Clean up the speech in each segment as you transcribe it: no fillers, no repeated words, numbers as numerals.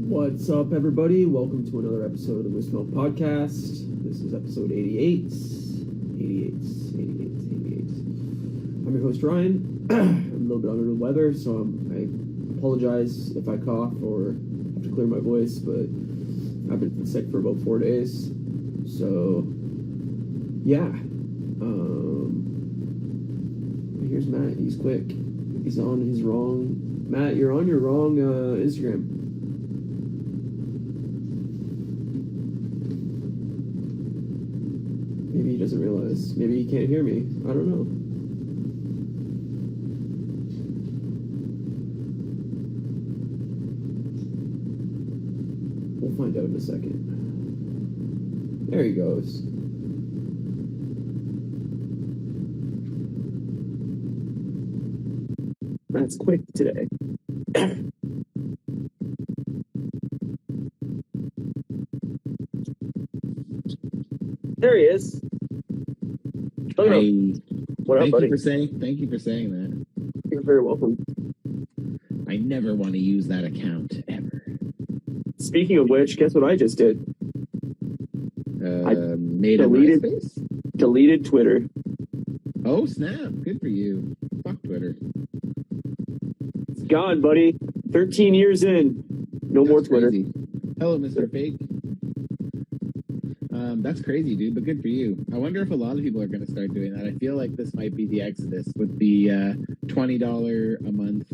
What's up, everybody? Welcome to another episode of the Wisdom Podcast. This is episode 88. 88. I'm your host, Ryan. I'm a little bit under the weather, so I apologize if I cough or have to clear my voice, but I've been sick for about 4 days. So, yeah. Here's Matt. He's quick. He's on his wrong... Matt, you're on your wrong Instagram. Maybe he doesn't realize. Maybe he can't hear me. I don't know. We'll find out in a second. There he goes. That's quick today. There he is. Hey, what up, buddy? Thank you for saying that. You're very welcome. I never want to use that account ever. Speaking of which, guess what I just did? I made a MySpace? Deleted Twitter. Oh, snap. Good for you. Fuck Twitter. It's gone, buddy. 13 years in. That's more Twitter. Crazy. Hello, Mr. Fake. That's crazy, dude, but good for you. I wonder if a lot of people are going to start doing that. I feel like this might be the exodus with the $20 a month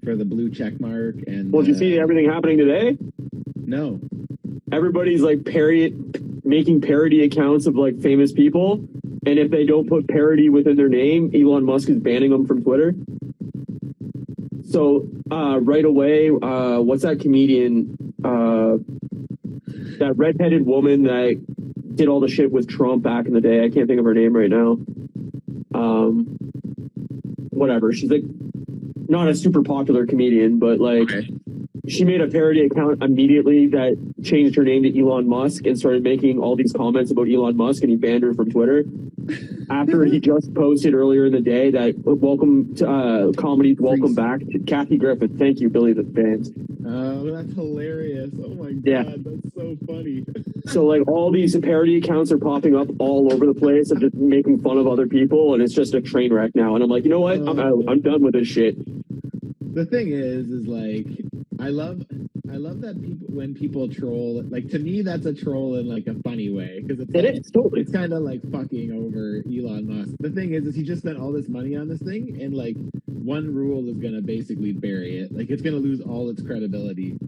for the blue check mark. And well, did you see everything happening today? No. Everybody's like making parody accounts of like famous people, and if they don't put parody within their name, Elon Musk is banning them from Twitter. So right away, what's that comedian? That redheaded woman that did all the shit with Trump back in the day. I can't think of her name right now. Whatever. She's like not a super popular comedian, but like she made a parody account immediately that changed her name to Elon Musk and started making all these comments about Elon Musk, and he banned her from Twitter. After he just posted earlier in the day that welcome to comedies, welcome back to Kathy Griffin. Thank you, Billy the Band. Oh, that's hilarious. Oh my God, yeah. That's so funny. So like all these parody accounts are popping up all over the place of just making fun of other people, and it's just a train wreck now. And I'm like, you know what? I'm out. I'm done with this shit. The thing is like I love that when people troll. Like, to me, that's a troll in like a funny way, because it's kind of like fucking over Elon Musk. The thing is he just spent all this money on this thing, and like one rule is gonna basically bury it. Like, it's gonna lose all its credibility.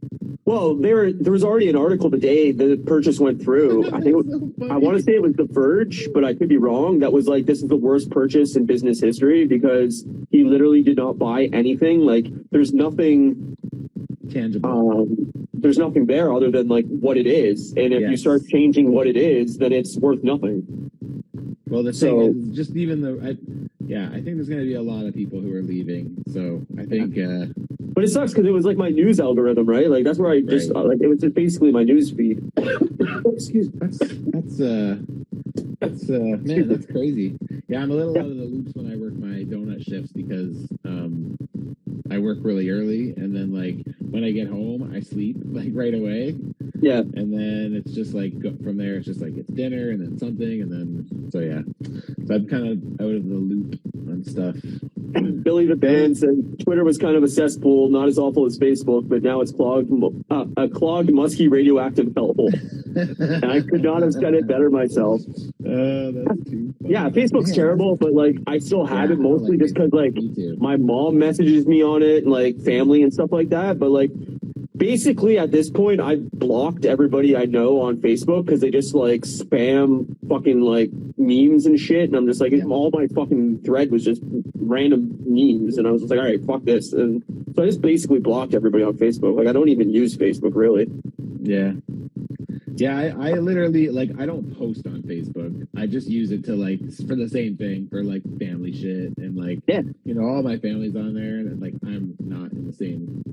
Well, there was already an article the day the purchase went through. I think I want to say it was The Verge, but I could be wrong. That was like, this is the worst purchase in business history, because he literally did not buy anything. Like, there's nothing tangible. There's nothing there other than like what it is, and if you start changing what it is, then it's worth nothing. Well, the thing is, just even though I think there's going to be a lot of people who are leaving. So I think, but it sucks because it was like my news algorithm, right? Like, that's where I just like, it was just basically my news feed. Excuse me. That's man, that's crazy. Yeah, I'm a little out of the loops when I work my donut shifts, because I work really early, and then like when I get home, I sleep like right away. Yeah. And then it's just like from there, it's just like it's dinner and then something, and then so I'm kind of out of the loop on stuff. Billy the Band said Twitter was kind of a cesspool, not as awful as Facebook, but now it's a clogged, musky, radioactive hellhole. And I could not have said it better myself. That's too funny. Yeah, Facebook's terrible, but like I still have it mostly just because like my mom messages me on it, and like family and stuff like that. But like basically at this point, I've blocked everybody I know on Facebook because they just like spam fucking like memes and shit, and I'm just like, all my fucking thread was just random memes, and I was just like, all right, fuck this. And so I just basically blocked everybody on Facebook. Like, I don't even use Facebook really. Yeah, I literally, like, I don't post on Facebook. I just use it to, like, for the same thing, for, like, family shit. And, like, you know, all my family's on there. And, like, I'm not in the same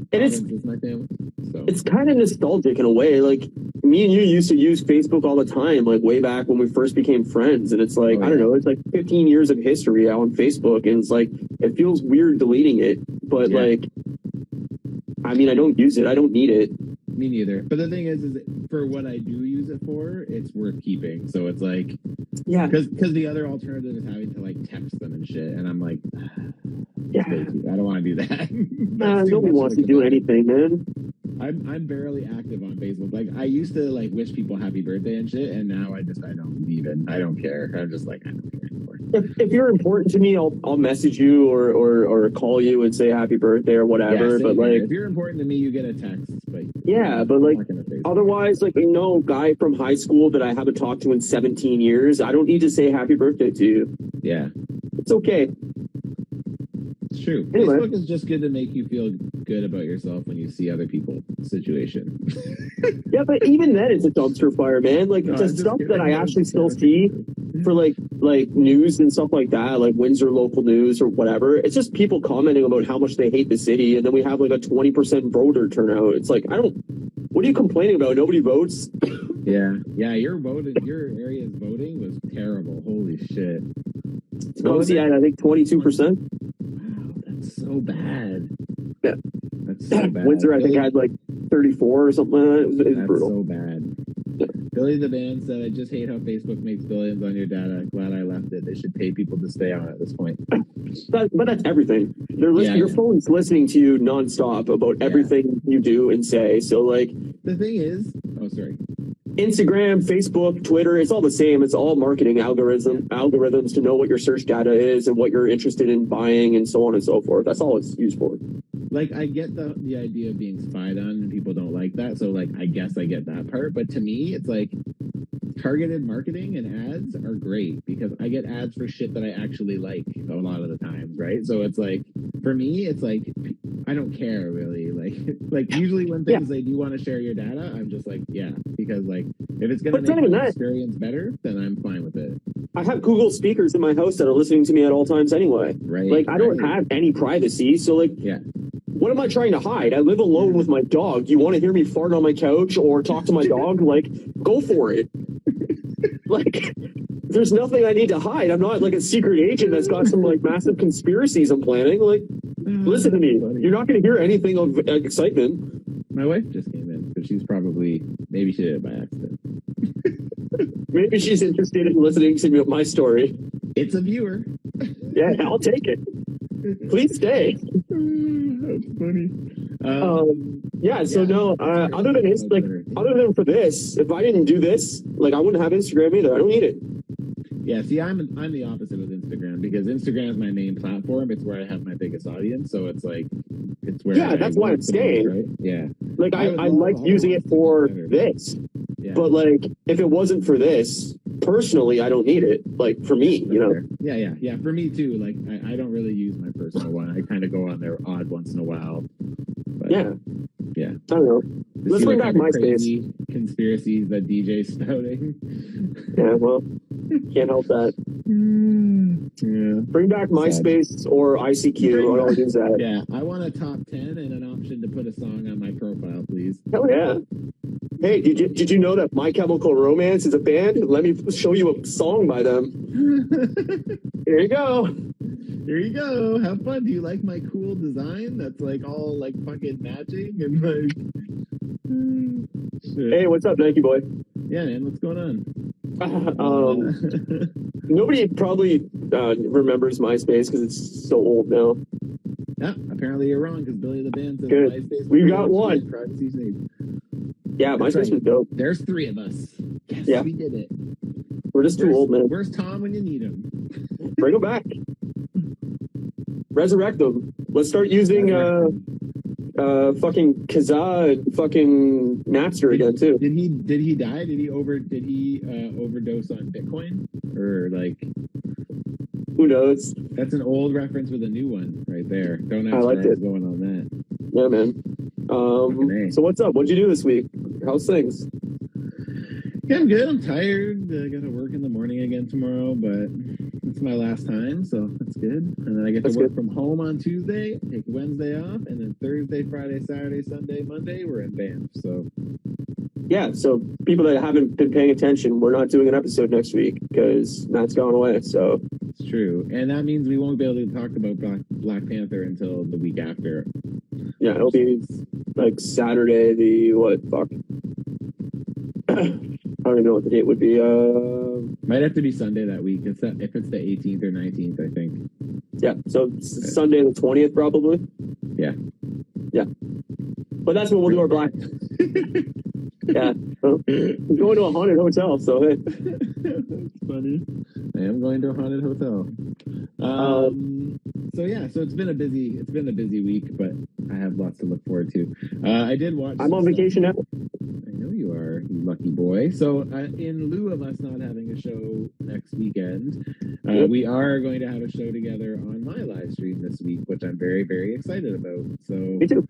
province as my family. So it's kind of nostalgic in a way. Like, me and you used to use Facebook all the time, like, way back when we first became friends. And it's like, I don't know, it's like 15 years of history on Facebook. And it's like, it feels weird deleting it. But, like, I mean, I don't use it. I don't need it. Me neither. But the thing is for what I do use it for, it's worth keeping. So it's like, Yeah. because the other alternative is having to like text them and shit, and I'm like, Yeah. I don't want to do that. Nobody wants to do anything, man. I'm barely active on Facebook. Like I used to like wish people happy birthday and shit, and now I don't care. I'm just like I don't care anymore. If you're important to me, I'll message you or call you and say happy birthday or whatever. Yeah, but like, if you're important to me, you get a text. But yeah, but like otherwise, like guy from high school that I haven't talked to in 17 years, I don't need to say happy birthday to you. Yeah, it's okay. It's true. Anyway. Facebook is just good to make you feel good about yourself when you see other people's situation. Yeah, but even then, it's a dumpster fire, man. Like the stuff that I actually still see for like news and stuff like that, like Windsor local news or whatever. It's just people commenting about how much they hate the city, and then we have like a 20% voter turnout. It's like what are you complaining about? Nobody votes. Yeah, your area's voting was terrible. Holy shit. Tennessee had, I think, 22%. Wow, that's so bad. Yeah. That's so bad. Windsor, I think, had like 34 or something like that. It was that's brutal. So bad. Yeah. Billy the Band said, I just hate how Facebook makes billions on your data. Glad I left it. They should pay people to stay on at this point. But that's everything. They're listening. Your phone's listening to you nonstop about everything you do and say. So, like, the thing is, sorry. Instagram, Facebook, Twitter, it's all the same. It's all marketing algorithms to know what your search data is and what you're interested in buying and so on and so forth. That's all it's used for. Like, I get the idea of being spied on and people don't like that. So, like, I guess I get that part. But to me, it's like targeted marketing and ads are great because I get ads for shit that I actually like a lot of the times, right? So it's like, for me, it's like, I don't care really. Like usually when things they do want to share your data, I'm just like, yeah, because like if it's going to make my experience better, then I'm fine with it. I have Google speakers in my house that are listening to me at all times anyway. Right. Like I don't have any privacy. So like, what am I trying to hide? I live alone with my dog. You want to hear me fart on my couch or talk to my dog? Like, go for it. Like, there's nothing I need to hide. I'm not like a secret agent that's got some like massive conspiracies I'm planning. Like, listen to me. You're not going to hear anything of excitement. My wife just came in, so she's probably, maybe she did it by accident. Maybe she's interested in listening to my story. It's a viewer. Yeah, I'll take it. Please stay. That's funny. Other than for this, if I didn't do this, like I wouldn't have Instagram either. I don't need it. Yeah, see, I'm the opposite with Instagram because Instagram is my main platform. It's where I have my biggest audience, so it's like it's where. Yeah, that's why I'm staying. Right? Yeah, like I like using it for this, but like if it wasn't for this, personally, I don't need it. Like for me, you know. Yeah. For me too. Like I don't really use my personal one. I kind of go on there odd once in a while. But, yeah. I don't know. Let's bring back MySpace. Conspiracies that DJ's spouting. Yeah, well, can't help that. Yeah. Bring back MySpace or ICQ. I'll use that. Yeah, I want a top 10 and an option to put a song on my profile, please. Hell yeah. Hey, did you know that My Chemical Romance is a band? Let me show you a song by them. Here you go. There you go. Have fun. Do you like my cool design? That's like all like fucking matching and like. Shit. Hey, what's up, Nike boy? Yeah, man. What's going on? Nobody probably remembers MySpace because it's so old now. Yeah, apparently you're wrong because Billy the Band says good. MySpace. We got one. Privacy safe. Yeah, MySpace was dope. There's 3 of us. Yes, we did it. We're just too old, man. Where's Tom when you need him? Bring him back. Resurrect them. Let's start using fucking Kazaa and fucking Napster again too. Did he die? Did he overdose on Bitcoin? Or like who knows? That's an old reference with a new one right there. Don't ask what's going on that. Yeah, man. So what's up? What'd you do this week? How's things? Yeah, I'm good. I'm tired. I got to work in the morning again tomorrow, but it's my last time, so that's good. And then I get to work from home on Tuesday, take Wednesday off, and then Thursday, Friday, Saturday, Sunday, Monday, we're in Banff. So yeah, so people that haven't been paying attention, we're not doing an episode next week because Matt's gone away. So it's true, and that means we won't be able to talk about Black Panther until the week after. Yeah, it'll be like Saturday, the what? Fuck. I don't even know what the date would be. Might have to be Sunday that week. If it's the 18th or 19th, I think. Yeah, so Sunday the 20th probably. Yeah. But that's when we'll do our black. Yeah, well, I'm going to a haunted hotel, so hey. That's funny. I am going to a haunted hotel. So it's been a busy week, but I have lots to look forward to. I did watch. I'm on vacation now. I know you are, you lucky boy. So in lieu of us not having a show next weekend, we are going to have a show together on my live stream this week, which I'm very, very excited about. So Me too.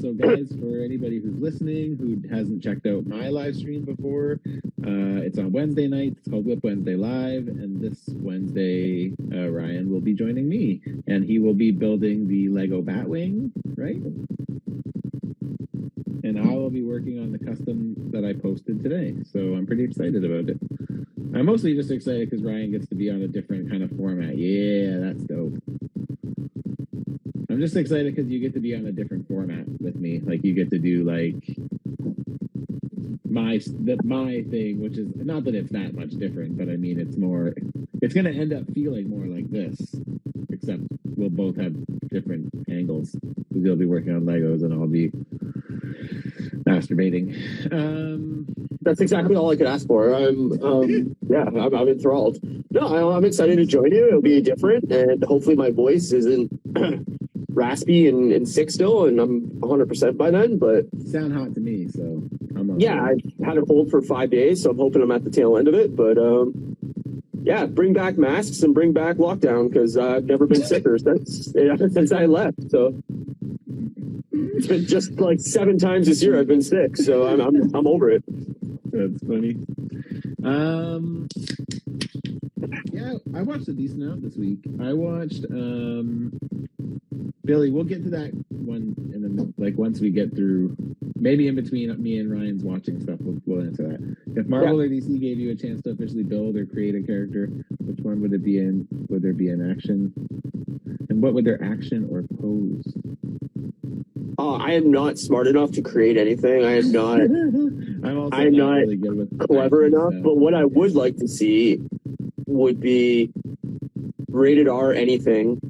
So guys, for anybody who's listening who hasn't checked out my live stream before, it's on Wednesday night. It's called Whip Wednesday Live, and this Wednesday, Ryan will be joining me, and he will be building the Lego Batwing, right? And I will be working on the custom that I posted today. So I'm pretty excited about it. I'm mostly just excited because Ryan gets to be on a different kind of format. Yeah, that's dope. I'm just excited because you get to be on a different format with me. Like you get to do like my thing, which is not that it's that much different, but I mean it's going to end up feeling more like this, except we'll both have different angles because you'll be working on Legos and I'll be masturbating. That's exactly all I could ask for. I'm enthralled. No, I'm excited to join you. It'll be different, and hopefully my voice isn't raspy and sick still, and I'm 100% by then. But you sound hot to me, so I had a cold for 5 days, so I'm hoping I'm at the tail end of it. But bring back masks and bring back lockdown because I've never been sicker since I left. So it's been just like 7 times this year I've been sick, so I'm over it. That's funny. I watched a decent amount this week. I watched Billy. We'll get to that one, and then like once we get through, maybe in between me and Ryan's watching stuff, we'll answer that. If Marvel or DC gave you a chance to officially build or create a character, which one would it be in? Would there be an action? And what would their action or pose? I am not smart enough to create anything. I am not. I'm not really good with clever enough. But what I would like to see would be rated R anything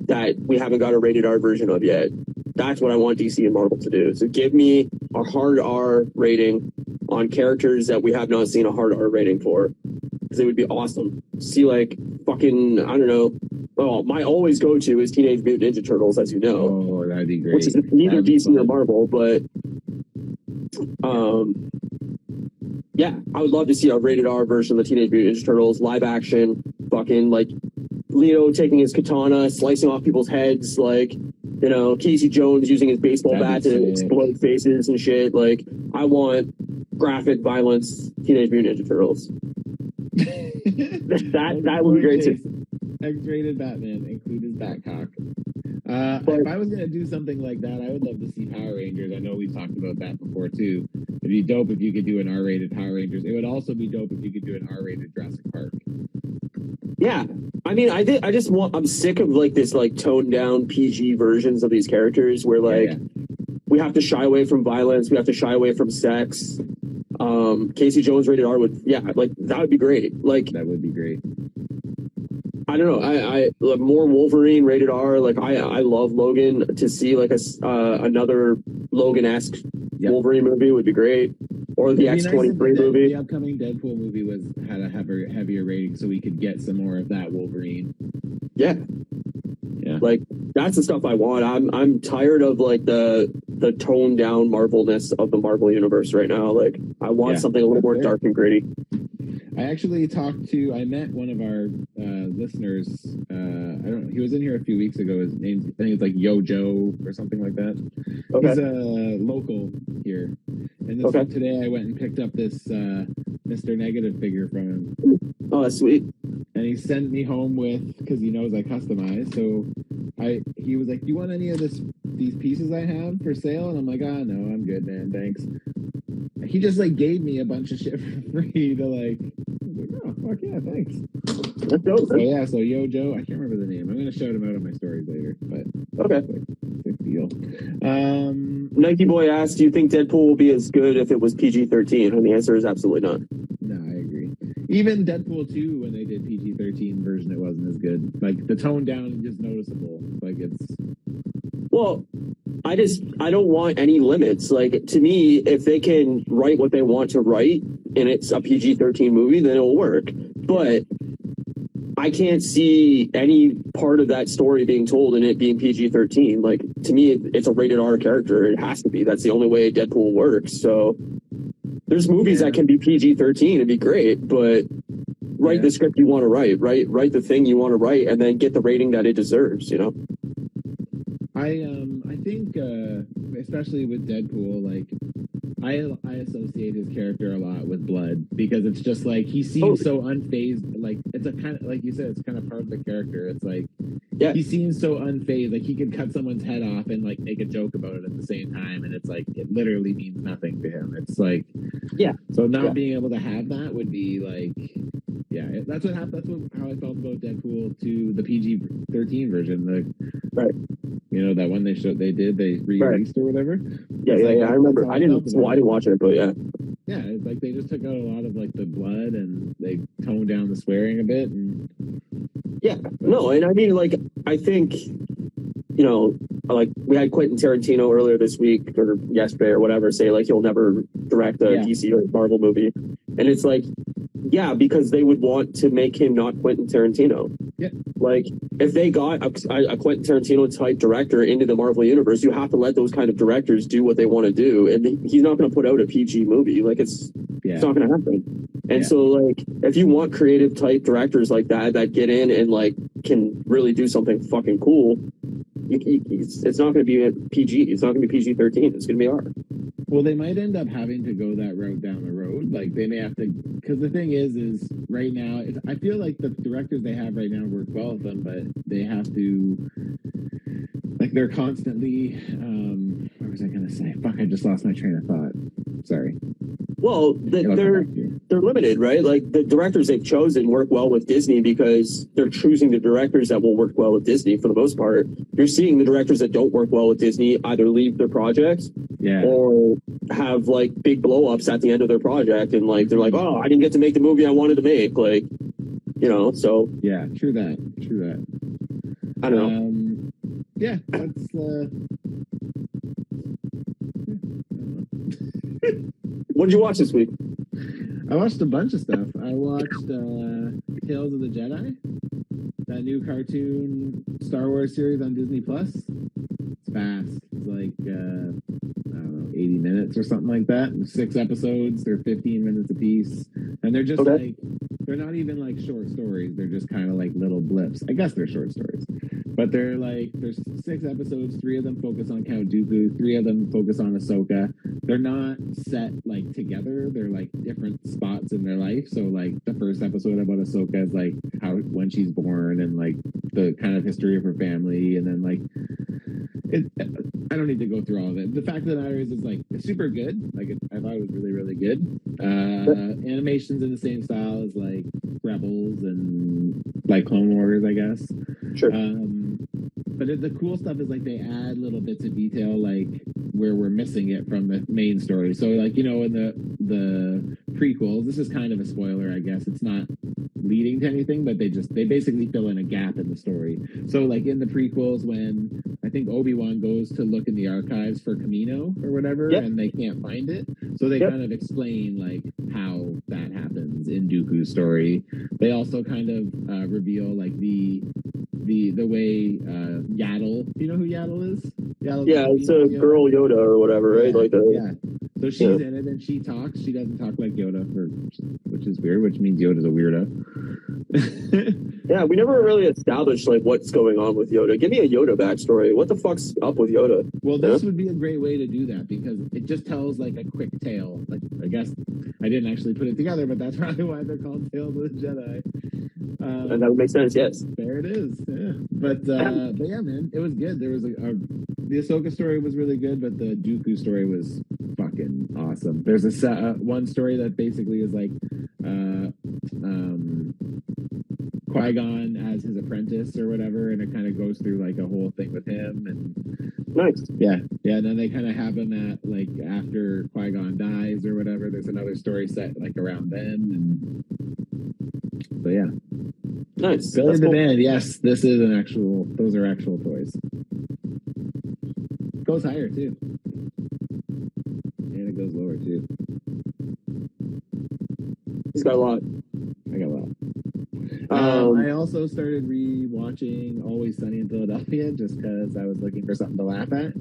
that we haven't got a rated R version of yet. That's what I want DC and Marvel to do. So give me a hard R rating on characters that we have not seen a hard R rating for. Because it would be awesome. See like fucking, I don't know. Well, my always go-to is Teenage Mutant Ninja Turtles, as you know. Oh, that'd be great. Which is neither DC or Marvel, but I would love to see a rated R version of the Teenage Mutant Ninja Turtles, live action, fucking like Leo taking his katana, slicing off people's heads, like, you know, Casey Jones using his baseball bat to explode faces and shit. Like, I want graphic violence Teenage Mutant Ninja Turtles. that would be great too. X-rated Batman, include his Batcock. If I was gonna do something like that, I would love to see Power Rangers. I know we talked about that before too. It'd be dope if you could do an R-rated Power Rangers. It would also be dope if you could do an R-rated Jurassic Park. Yeah, I mean, I'm sick of like this like toned down PG versions of these characters where like we have to shy away from violence, we have to shy away from sex. Casey Jones rated R would that would be great. Like that would be great. I don't know. I more Wolverine rated R. Like I love Logan. To see like another Logan-esque Wolverine movie would be great. Or the X-23 movie. The upcoming Deadpool movie had a heavier rating, so we could get some more of that Wolverine. Yeah. Like that's the stuff I want. I'm tired of like the toned down Marvelness of the Marvel universe right now. Like I want something a little more dark and gritty. I actually I met one of our listeners. He was in here a few weeks ago. His name, I think it's like Yo Joe or something like that. Okay. He's a local here. And today I went and picked up this Mr. Negative figure from him. Oh, that's sweet. And he sent me home with, because he knows I customize. So he was like, "Do you want any of these pieces I have for sale?" And I'm like, "Ah, no, I'm good, man. Thanks." He just like gave me a bunch of shit for free to like, oh fuck yeah, thanks. That's dope. So Yo Joe, I can't remember the name. I'm gonna shout him out on my stories later. But okay, like 60 deal. Nike Boy asked, "Do you think Deadpool will be as good if it was PG-13?" And the answer is absolutely not. No, I agree. Even Deadpool 2, when they did PG-13 version, it wasn't as good. Like the tone down is noticeable. Like it's. Well, I don't want any limits. Like to me, if they can write what they want to write and it's a PG-13 movie, then it'll work. But I can't see any part of that story being told and it being PG-13. Like to me, it's a rated R character. It has to be. That's the only way Deadpool works. So there's movies that can be PG-13 and be great, but write the script you want to write. Write the thing you want to write, and then get the rating that it deserves. You know. I think especially with Deadpool, like I associate his character a lot with blood because it's just like he seems so unfazed. Like it's a kind of like you said, it's kind of part of the character. It's like he seems so unfazed. Like he could cut someone's head off and like make a joke about it at the same time, and it's like it literally means nothing to him. It's like So not being able to have that would be like that's what happened. That's how I felt about Deadpool to the PG-13 version. You know that one they re-released or whatever. I remember. I didn't watch it, but it's like they just took out a lot of like the blood and they toned down the swearing a bit. And and I mean, like I think like we had Quentin Tarantino earlier this week or yesterday or whatever say like he'll never direct a DC or Marvel movie, and it's like because they would want to make him not Quentin Tarantino. Like if they got a Quentin Tarantino type director into the Marvel universe, you have to let those kind of directors do what they want to do, and he's not going to put out a PG movie. Like it's not going to happen. And so like if you want creative type directors like that get in and like can really do something fucking cool, it's not going to be PG. It's not going to be PG-13. It's going to be R. Well, they might end up having to go that route down the road. Like they may have to, because the thing is right now, I feel like the directors they have right now work well with them, but they have to, like they're constantly, what was I going to say? Fuck, I just lost my train of thought. Sorry. Well, they're limited, right? Like the directors they've chosen work well with Disney because they're choosing the directors that will work well with Disney for the most part. You're seeing the directors that don't work well with Disney either leave their projects or have like big blow-ups at the end of their project, and like they're like, oh, I didn't get to make the movie I wanted to make, like so true that I don't know. That's What did you watch this week? I watched a bunch of stuff. I watched Tales of the Jedi, that new cartoon Star Wars series on Disney Plus. It's fast. It's like I don't know, 80 minutes or something like that. 6 episodes. They're 15 minutes apiece, and they're just like they're not even like short stories. They're just kind of like little blips. I guess they're short stories, but they're like there's 6 episodes. 3 of them focus on Count Dooku. 3 of them focus on Ahsoka. They're not set like together. They're like different spots in their life. So like the first episode about Ahsoka is like when she's born and like the kind of history of her family, and then like I don't need to go through all of it. The fact of the matter is like it's super good. Like I thought it was really, really good. Animation's in the same style as like Rebels and like Clone Wars, I guess. Sure. But the cool stuff is like they add little bits of detail like where we're missing it from the main story. So like in the prequels, this is kind of a spoiler, I guess. It's not leading to anything, but they basically fill in a gap in the story. So like in the prequels, when I think Obi-Wan goes to look in the archives for Camino or whatever, and they can't find it, so they kind of explain like how that happens in Dooku's story. They also kind of reveal like the way Yaddle. Do you know who Yaddle is? It's a girl Yoda or whatever, right? So she's in it and she talks. She doesn't talk like Yoda, which is weird, which means Yoda's a weirdo. We never really established like what's going on with Yoda. Give me a Yoda backstory. What the fuck's up with Yoda? Well, this would be a great way to do that because it just tells like a quick tale. Like I guess I didn't actually put it together, but that's probably why they're called Tales of the Jedi. And that would make sense, yes. There it is. Yeah. But yeah, man, it was good. There was the Ahsoka story was really good, but the Dooku story was fucking awesome. There's a one story that basically is like Qui-Gon as his apprentice or whatever, and it kind of goes through like a whole thing with him, and Nice. Yeah, and then they kind of have them at like after Qui-Gon dies or whatever. There's another story set like around then, and so yeah. Nice. Billy That's the cool. Band. Yes, this is an actual. Those are actual toys. Goes higher too, and it goes lower too. He's got a lot. I got a lot. I also started re-watching Always Sunny in Philadelphia just because I was looking for something to laugh at.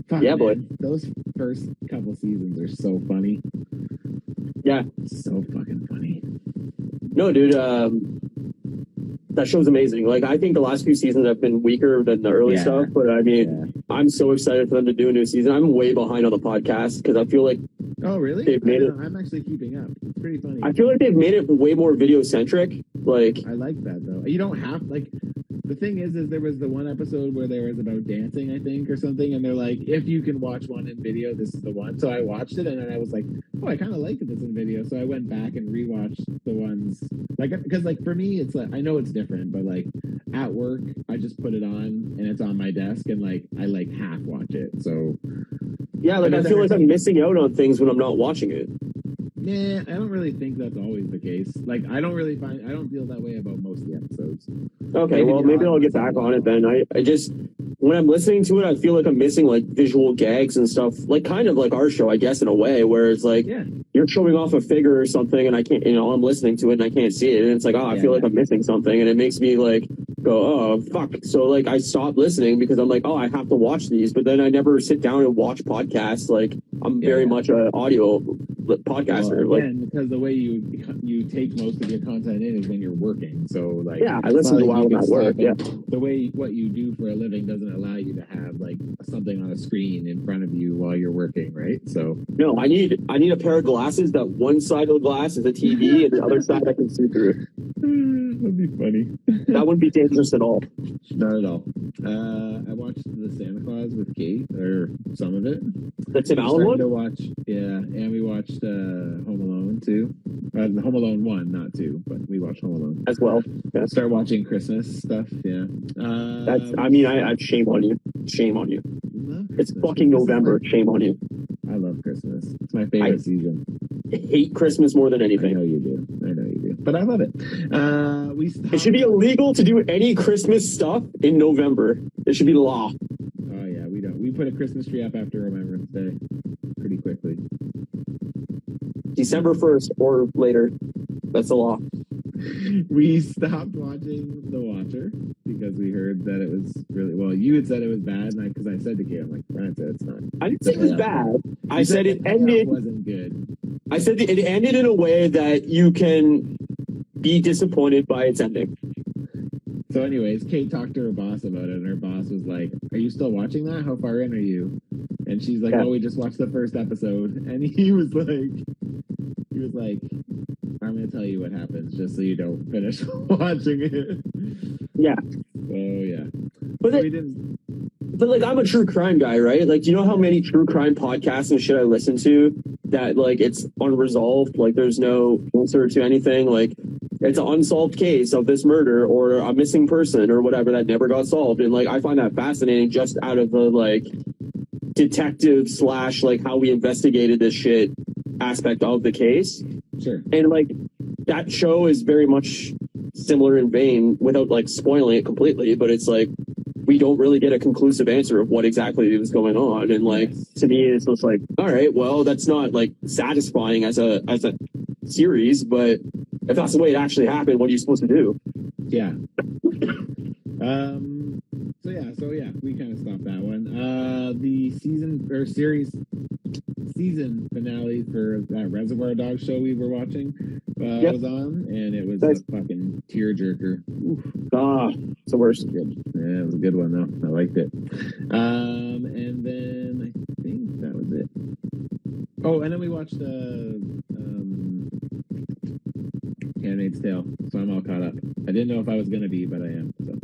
Fuck, yeah, man, boy. Those first couple seasons are so funny. Yeah. So fucking funny. No, dude. That show's amazing. Like, I think the last few seasons have been weaker than the early stuff, but I mean, I'm so excited for them to do a new season. I'm way behind on the podcast because I feel like. Oh, really? They've made it. I'm actually keeping up. It's pretty funny. I feel like they've made it way more video centric. Like, I like that though. You don't have like. The thing is there was the one episode where there was about dancing, I think, or something, and they're like, if you can watch one in video, this is the one. So I watched it, and then I was like, oh, I kind of like this in video. So I went back and rewatched the ones, like, because like for me, it's like I know it's different, but like at work, I just put it on and it's on my desk, and like I like half watch it. So yeah, like I feel like I'm missing out on things when I'm not watching it. Yeah, I don't really think that's always the case. Like, I don't feel that way about most of the episodes. Okay, maybe I'll get back on it then. I just, when I'm listening to it, I feel like I'm missing like visual gags and stuff, like kind of like our show, I guess, in a way, where it's like you're showing off a figure or something, and I can't, I'm listening to it and I can't see it, and it's like, I feel like I'm missing something, and it makes me like go, oh fuck. So like I stopped listening because I'm like, oh, I have to watch these, but then I never sit down and watch podcasts. Like I'm very much an audio podcaster. Well, again, because the way you take most of your content in is when you're working. So like I listen to a while at work. Yeah. The way what you do for a living doesn't allow you to have like something on a screen in front of you while you're working, right? So no, I need a pair of glasses that one side of the glass is a TV and the other side I can see through. That'd be funny. That wouldn't be dangerous at all. Not at all. I watched the Santa Claus with Kate, or some of it. The Tim Allen one? To watch, and we watched Home Alone too. Home Alone 1, not 2, but we watched Home Alone as well. Yeah. Start watching Christmas stuff. Yeah. I shame on you. Shame on you. It's fucking November. Shame on you. I love Christmas. It's my favorite season. I hate Christmas more than anything. I know you do. But I love it. It should be illegal to do any Christmas stuff in November. It should be law. Oh yeah, we don't. We put a Christmas tree up after Remembrance Day pretty quickly. December 1st or later. That's the law. We stopped watching The Watcher because we heard that it was really well. You had said it was bad, and because I said to Kate, I'm like, granted, it's not. I didn't say it was bad. I said it ended. Wasn't good. I said it ended in a way that you can be disappointed by its ending. So, anyways, Kate talked to her boss about it, and her boss was like, "Are you still watching that? How far in are you?" And she's like, "Oh, we just watched the first episode." And he was like, I'm going to tell you what happens just so you don't finish watching it. Yeah. Oh, yeah. But like, I'm a true crime guy, right? Like, do you know how many true crime podcasts and shit I listen to that, like, it's unresolved? Like, there's no answer to anything. Like, it's an unsolved case of this murder or a missing person or whatever that never got solved. And, like, I find that fascinating just out of the, like, detective / like, how we investigated this shit aspect of the case. Sure. And like that show is very much similar in vein without like spoiling it completely, but it's like we don't really get a conclusive answer of what exactly was going on. And like to me it's just like, all right, well that's not like satisfying as a series, but if that's the way it actually happened, what are you supposed to do? Yeah. So yeah, we kind of stopped that one. The season finale for that Reservoir Dogs show we were watching was on, and it was a fucking tearjerker. It's the worst. Good. Yeah, it was a good one though. I liked it. And then I think that was it. Oh, and then we watched Handmaid's Tale, so I'm all caught up. I didn't know if I was gonna be, but I am. So.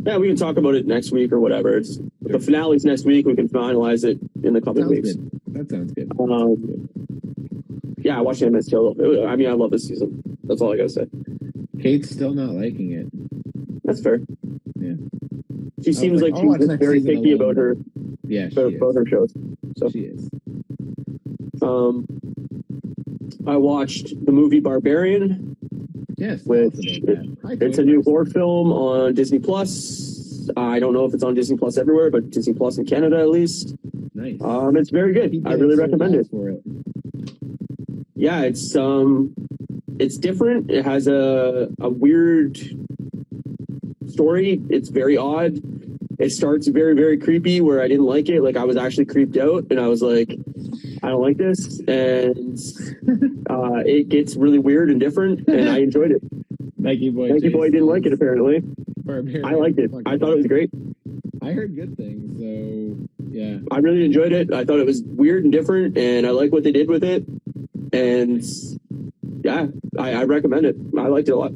Yeah, we can talk about it next week or whatever. It's the finale's next week. We can finalize it in the coming weeks. Good. That sounds good. Yeah, I watched Handmaid's Tale. I mean, I love this season. That's all I gotta say. Kate's still not liking it. That's fair. Yeah. She seems like she's very picky about her. Yeah, she both is. her shows. So She is. I watched the movie Barbarian, Yes, which it's a new horror film on Disney Plus. I don't know if it's on Disney Plus everywhere, but Disney Plus in Canada at least. Nice. It's very good. I really recommend it. For it. Yeah, it's different. It has a weird story. It's very odd. It starts very, very creepy where I didn't like it. Like I was actually creeped out and I was like, I don't like this. And it gets really weird and different and I enjoyed it. Nike Boy didn't like it apparently. Barbarian. I liked it. I thought it was great. I heard good things, so yeah. I really enjoyed it. I thought it was weird and different and I like what they did with it. And yeah, I recommend it. I liked it a lot.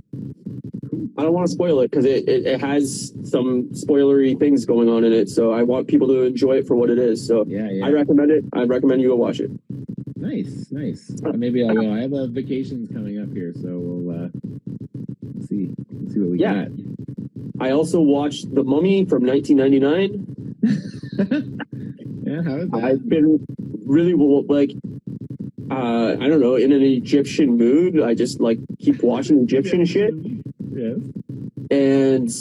I don't want to spoil it because it has some spoilery things going on in it. So I want people to enjoy it for what it is. So yeah. I recommend it. I recommend you go watch it. Nice. Maybe I will. I have vacations coming up here, so we'll see what we got. I also watched The Mummy from 1999. Yeah, how is that? I've been really like, I don't know, in an Egyptian mood. I just like keep watching Egyptian shit. Yes. And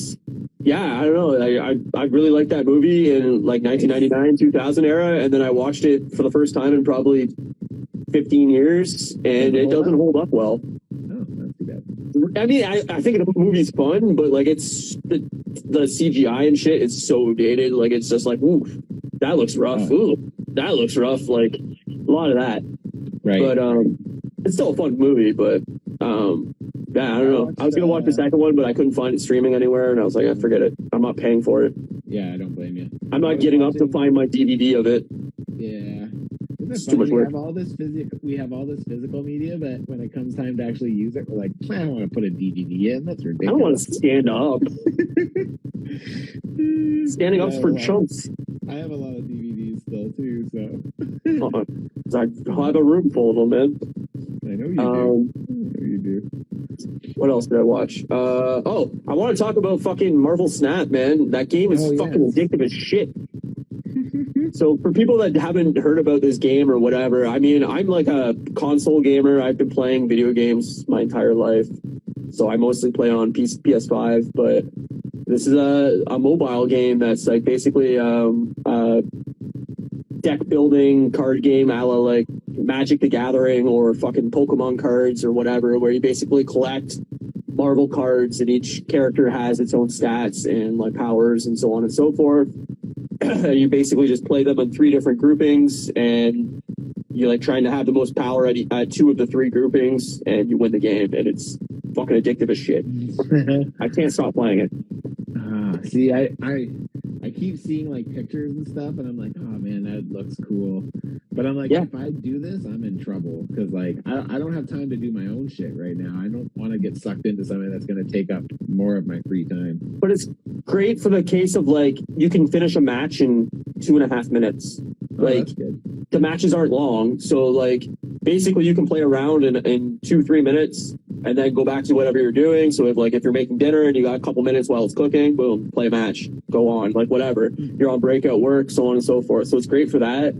yeah, I don't know. I really liked that movie in like 1999, 2000 era, and then I watched it for the first time in probably 15 years, and it doesn't hold up well. Oh, not too bad. I mean, I think the movie's fun, but like it's the CGI and shit is so dated. Like it's just like, ooh, that looks rough. Ooh, that looks rough. Like a lot of that. Right. But it's still a fun movie. But yeah, I don't know. I was gonna watch the second one, but I couldn't find it streaming anywhere, and I was like, I forget it. I'm not paying for it. Yeah, I don't blame you. I'm not getting up to find my DVD of it. Yeah. It's too much work. We have all this physical media, but when it comes time to actually use it, we're like, I don't want to put a DVD in. That's ridiculous. I don't want to stand up. Standing up's for chumps. I have a lot of DVDs still too, so I have a room full of them, man. I know you do. I know you do. What else did I watch? I want to talk about fucking Marvel Snap, man. That game is fucking addictive as shit. So for people that haven't heard about this game or whatever, I mean, I'm like a console gamer. I've been playing video games my entire life. So I mostly play on PS5, but this is a mobile game that's like basically deck building card game a la like Magic the Gathering or fucking Pokemon cards or whatever, where you basically collect Marvel cards and each character has its own stats and like powers and so on and so forth. You basically just play them in 3 different groupings and you're like trying to have the most power at 2 of the 3 groupings and you win the game, and it's fucking addictive as shit. I can't stop playing it. See, I keep seeing like pictures and stuff, and I'm like, oh man, that looks cool. But I'm like, if I do this, I'm in trouble because like I don't have time to do my own shit right now. I don't want to get sucked into something that's going to take up more of my free time. But it's great for the case of like you can finish a match in 2.5 minutes. Like the matches aren't long, so like basically you can play around in 2-3 minutes and then go back to whatever you're doing. So if you're making dinner and you got a couple minutes while it's cooking, boom, play a match, go on, like whatever. You're on breakout work, so on and so forth. So it's great for that.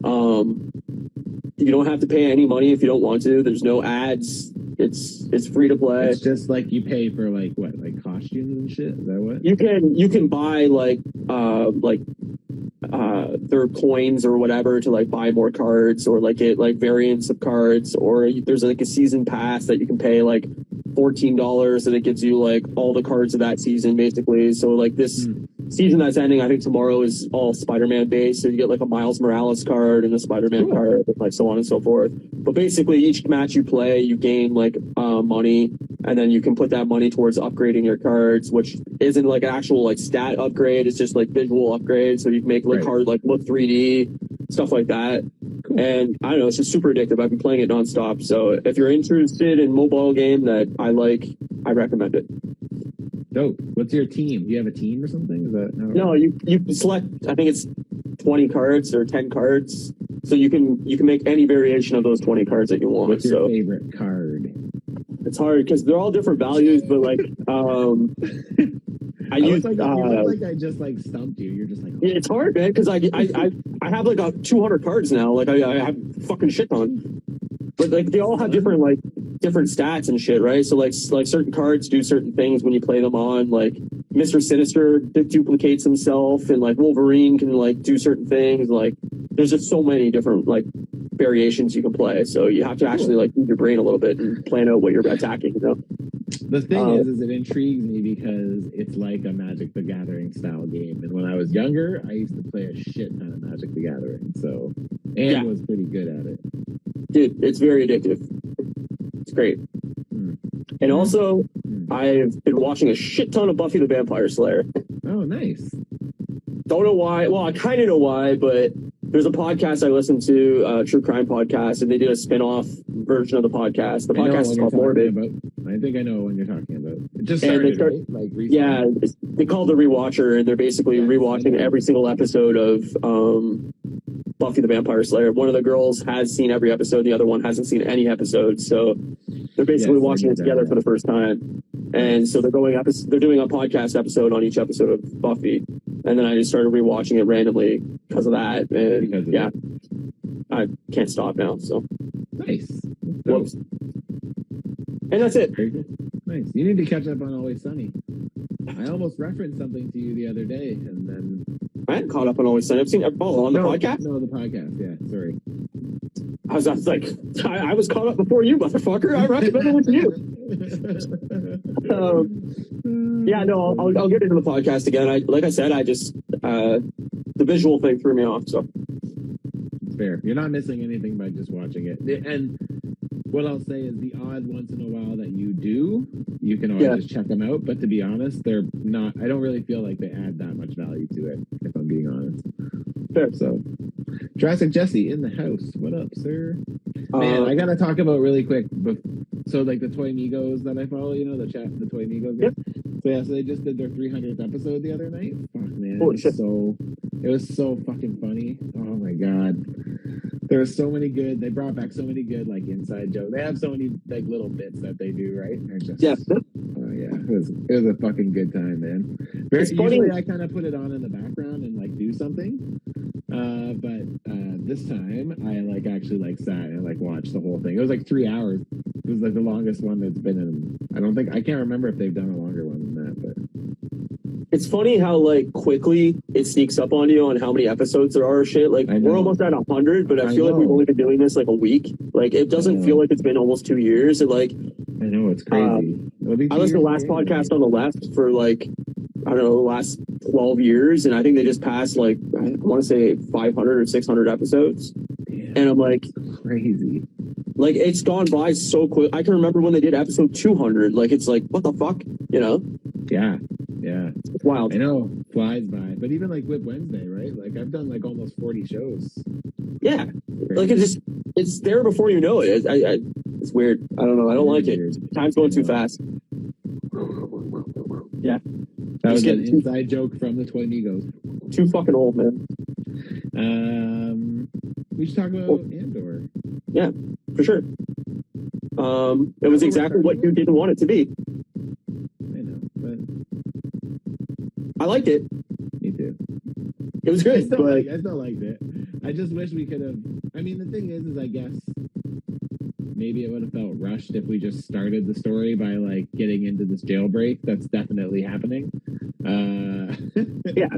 You don't have to pay any money if you don't want to. There's no ads. It's free to play. It's just like you pay for like what, like costumes and shit. Is that what? You can buy like their coins or whatever to like buy more cards or like get like variants of cards, or there's like a season pass that you can pay like $14 and it gives you like all the cards of that season basically. So like this season that's ending, I think tomorrow, is all Spider-Man based, so you get like a Miles Morales card and a Spider-Man card and like so on and so forth. But basically each match you play you gain like money, and then you can put that money towards upgrading your cards, which isn't like an actual like stat upgrade, it's just like visual upgrade, so you can make like card like look 3D, stuff like that. And I don't know, it's just super addictive. I've been playing it nonstop. So if you're interested in mobile game that I like, I recommend it. Dope. What's your team? Do you have a team or something? Is that no? You select. I think it's 20 cards or 10 cards. So you can make any variation of those 20 cards that you want. What's your favorite card? It's hard because they're all different values, but like I use you look like I just like stumped you. You're just like, yeah, it's hard, man, because I have like 200 cards now. Like I have fucking shit ton, but like they all have different stats and shit, right? So like certain cards do certain things when you play them on. Like Mr. Sinister duplicates himself, and like Wolverine can like do certain things. Like there's just so many different like variations you can play. So you have to actually like use your brain a little bit and plan out what you're attacking. You know? The thing is it intrigues me because it's like a Magic the Gathering style game. And when I was younger, I used to play a shit ton of Magic the Gathering. So, and was pretty good at it. Dude, it's very addictive. It's great. And also, I've been watching a shit ton of Buffy the Vampire Slayer. Oh, nice. Don't know why. Well, I kind of know why, but there's a podcast I listen to, a true crime podcast, and they did a spin-off version of the podcast. The podcast is called Morbid. I think I know what you're talking about. It just started, right? Like recently. Yeah, they call it The Rewatcher, and they're basically rewatching every single episode of Buffy the Vampire Slayer. One of the girls has seen every episode, the other one hasn't seen any episodes, so they're basically watching it together for the first time. And so they're doing a podcast episode on each episode of Buffy, and then I just started rewatching it randomly because of that, and I can't stop now. So nice. Whoops. And that's it. Nice. You need to catch up on Always Sunny. I almost referenced something to you the other day, and then I hadn't caught up on Always Sunny. I've seen on the podcast. No, the podcast. Yeah, sorry. I was like, I was caught up before you, motherfucker. I recommended it to you. Yeah, no, I'll get into the podcast again. Like I said, I just the visual thing threw me off. So it's fair. You're not missing anything by just watching it. And what I'll say is the odd once in a while that you do, you can always just check them out. But to be honest, they're not. I don't really feel like they add that much value to it, if I'm being honest. Fair. So, Jurassic Jesse in the house. What up, sir? Man, I gotta talk about really quick. So, like the Toy Migos that I follow, you know, the Toy Migos. Yep. So they just did their 300th episode the other night. Fuck, man. It was so fucking funny. Oh my god. There were so many good. They brought back so many good like inside jokes. They have so many like little bits that they do, right? Oh yeah, it was a fucking good time, man. Usually I kind of put it on in the background and like do something, but this time I like actually like sat and like watched the whole thing. It was like 3 hours. It was like the longest one that's been in. I can't remember if they've done a longer one than that, but. It's funny how like quickly it sneaks up on you on how many episodes there are or shit. Like we're almost at 100, but I feel like we've only been doing this like a week. Like it doesn't feel like it's been almost 2 years. And like I know it's crazy. I listened to the last podcast on the left for like I don't know the last 12 years, and I think they just passed like I want to say 500 or 600 episodes. Damn, and I'm like crazy. Like it's gone by so quick. I can remember when they did episode 200. Like it's like what the fuck, you know? Yeah. It's wild. I know, flies by. But even like Whip Wednesday, right? Like I've done like almost 40 shows. Yeah. Like it's there before you know it. It's weird. I don't know. I don't like it. Time's going too fast. Yeah. That was an inside joke from the Toy Migos. Too fucking old, man. We should talk about Andor. Yeah, for sure. It was exactly what you didn't want it to be. I know, but I liked it. Me too. It was good, I still liked it. I just wish we could have. I mean, the thing is I guess maybe it would have felt rushed if we just started the story by like getting into this jailbreak. That's definitely happening. Yeah,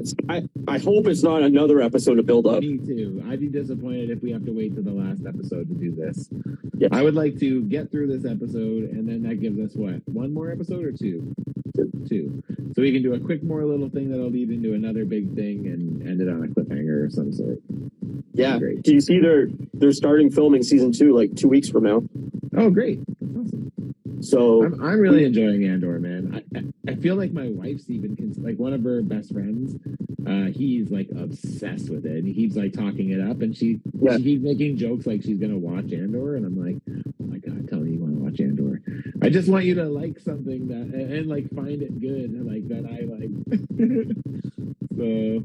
I hope it's not another episode to build up. Me too. I'd be disappointed if we have to wait to the last episode to do this. Yes. I would like to get through this episode, and then that gives us what? One more episode or two? Two. So we can do a quick more little thing that'll lead into another big thing and end it on a cliffhanger of some sort. Yeah. Great. Do you see they're starting filming season 2 like 2 weeks from now? Oh, great. That's awesome. So I'm really enjoying Andor, man. I feel like my wife's even like one of her best friends. He's like obsessed with it, and he keeps like talking it up, and she keeps making jokes like she's gonna watch Andor, and I'm like, oh my god, tell me you want to watch Andor. I just want you to like something that and like find it good, like that I like. So,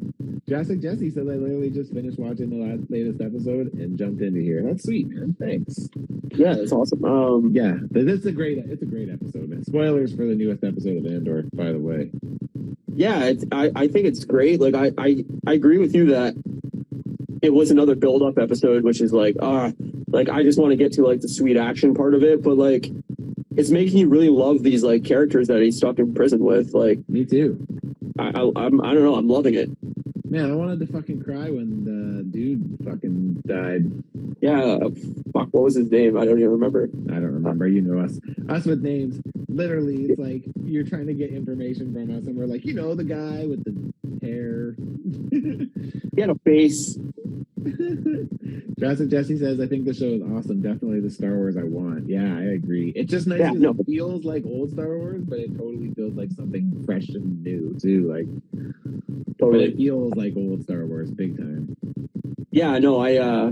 Jurassic Jesse says I literally just finished watching the latest episode and jumped into here. That's sweet, man. Thanks. Yeah, that's awesome. It's a great episode, man. Spoilers for the newest episode of Andor, by the way. yeah, I think it's great. Like I agree with you that it was another build up episode, which is like like I just want to get to like the sweet action part of it, but like it's making you really love these like characters that he's stuck in prison with. Like Me too. I don't know, I'm loving it. Man, I wanted to fucking cry when the dude fucking died. Yeah, fuck, what was his name? I don't even remember. I don't remember. You know us. Us with names. Literally, it's like you're trying to get information from us, and we're like, the guy with the hair. He had a face. Jurassic Jesse says, I think the show is awesome. Definitely the Star Wars I want. Yeah, I agree. It's just nice because it feels like old Star Wars, but it totally feels like something fresh and new too. Like totally, but it feels like old Star Wars, big time. Yeah, no, I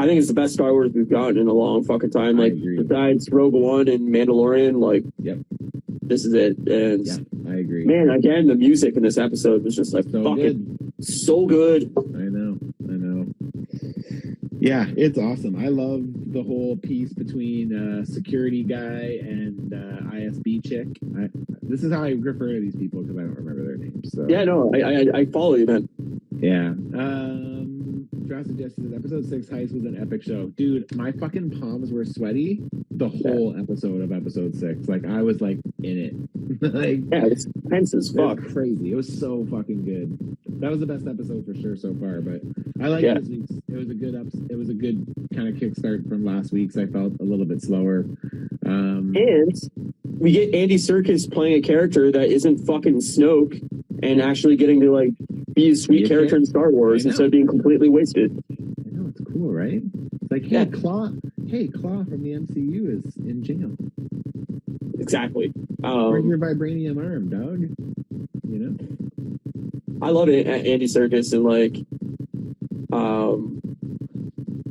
think it's the best Star Wars we've gotten in a long fucking time. Like besides Rogue One and Mandalorian, like this is it. And yeah, I agree. Man, again, the music in this episode was just like so fucking so good. I know. Yeah, it's awesome. I love the whole piece between security guy and ISB chick. This is how I refer to these people because I don't remember their names. So. Yeah, no, I follow you, man. Yeah. Jurassic Jesse says episode 6 Heist was an epic show. Dude, my fucking palms were sweaty the whole episode of episode 6. Like I was like in it. Like yeah, it's tense as fuck. It was crazy. It was so fucking good. That was the best episode for sure so far, but I like this week's. It was a good it was a good kind of kickstart from last week's. I felt a little bit slower. And we get Andy Serkis playing a character that isn't fucking Snoke and actually getting to like be a sweet character in Star Wars instead of being completely wasted. I know, it's cool, right? It's like, hey, Claw from the MCU is in jail. Exactly. Where's your vibranium arm, dog? You know? I love it, Andy Serkis, and like,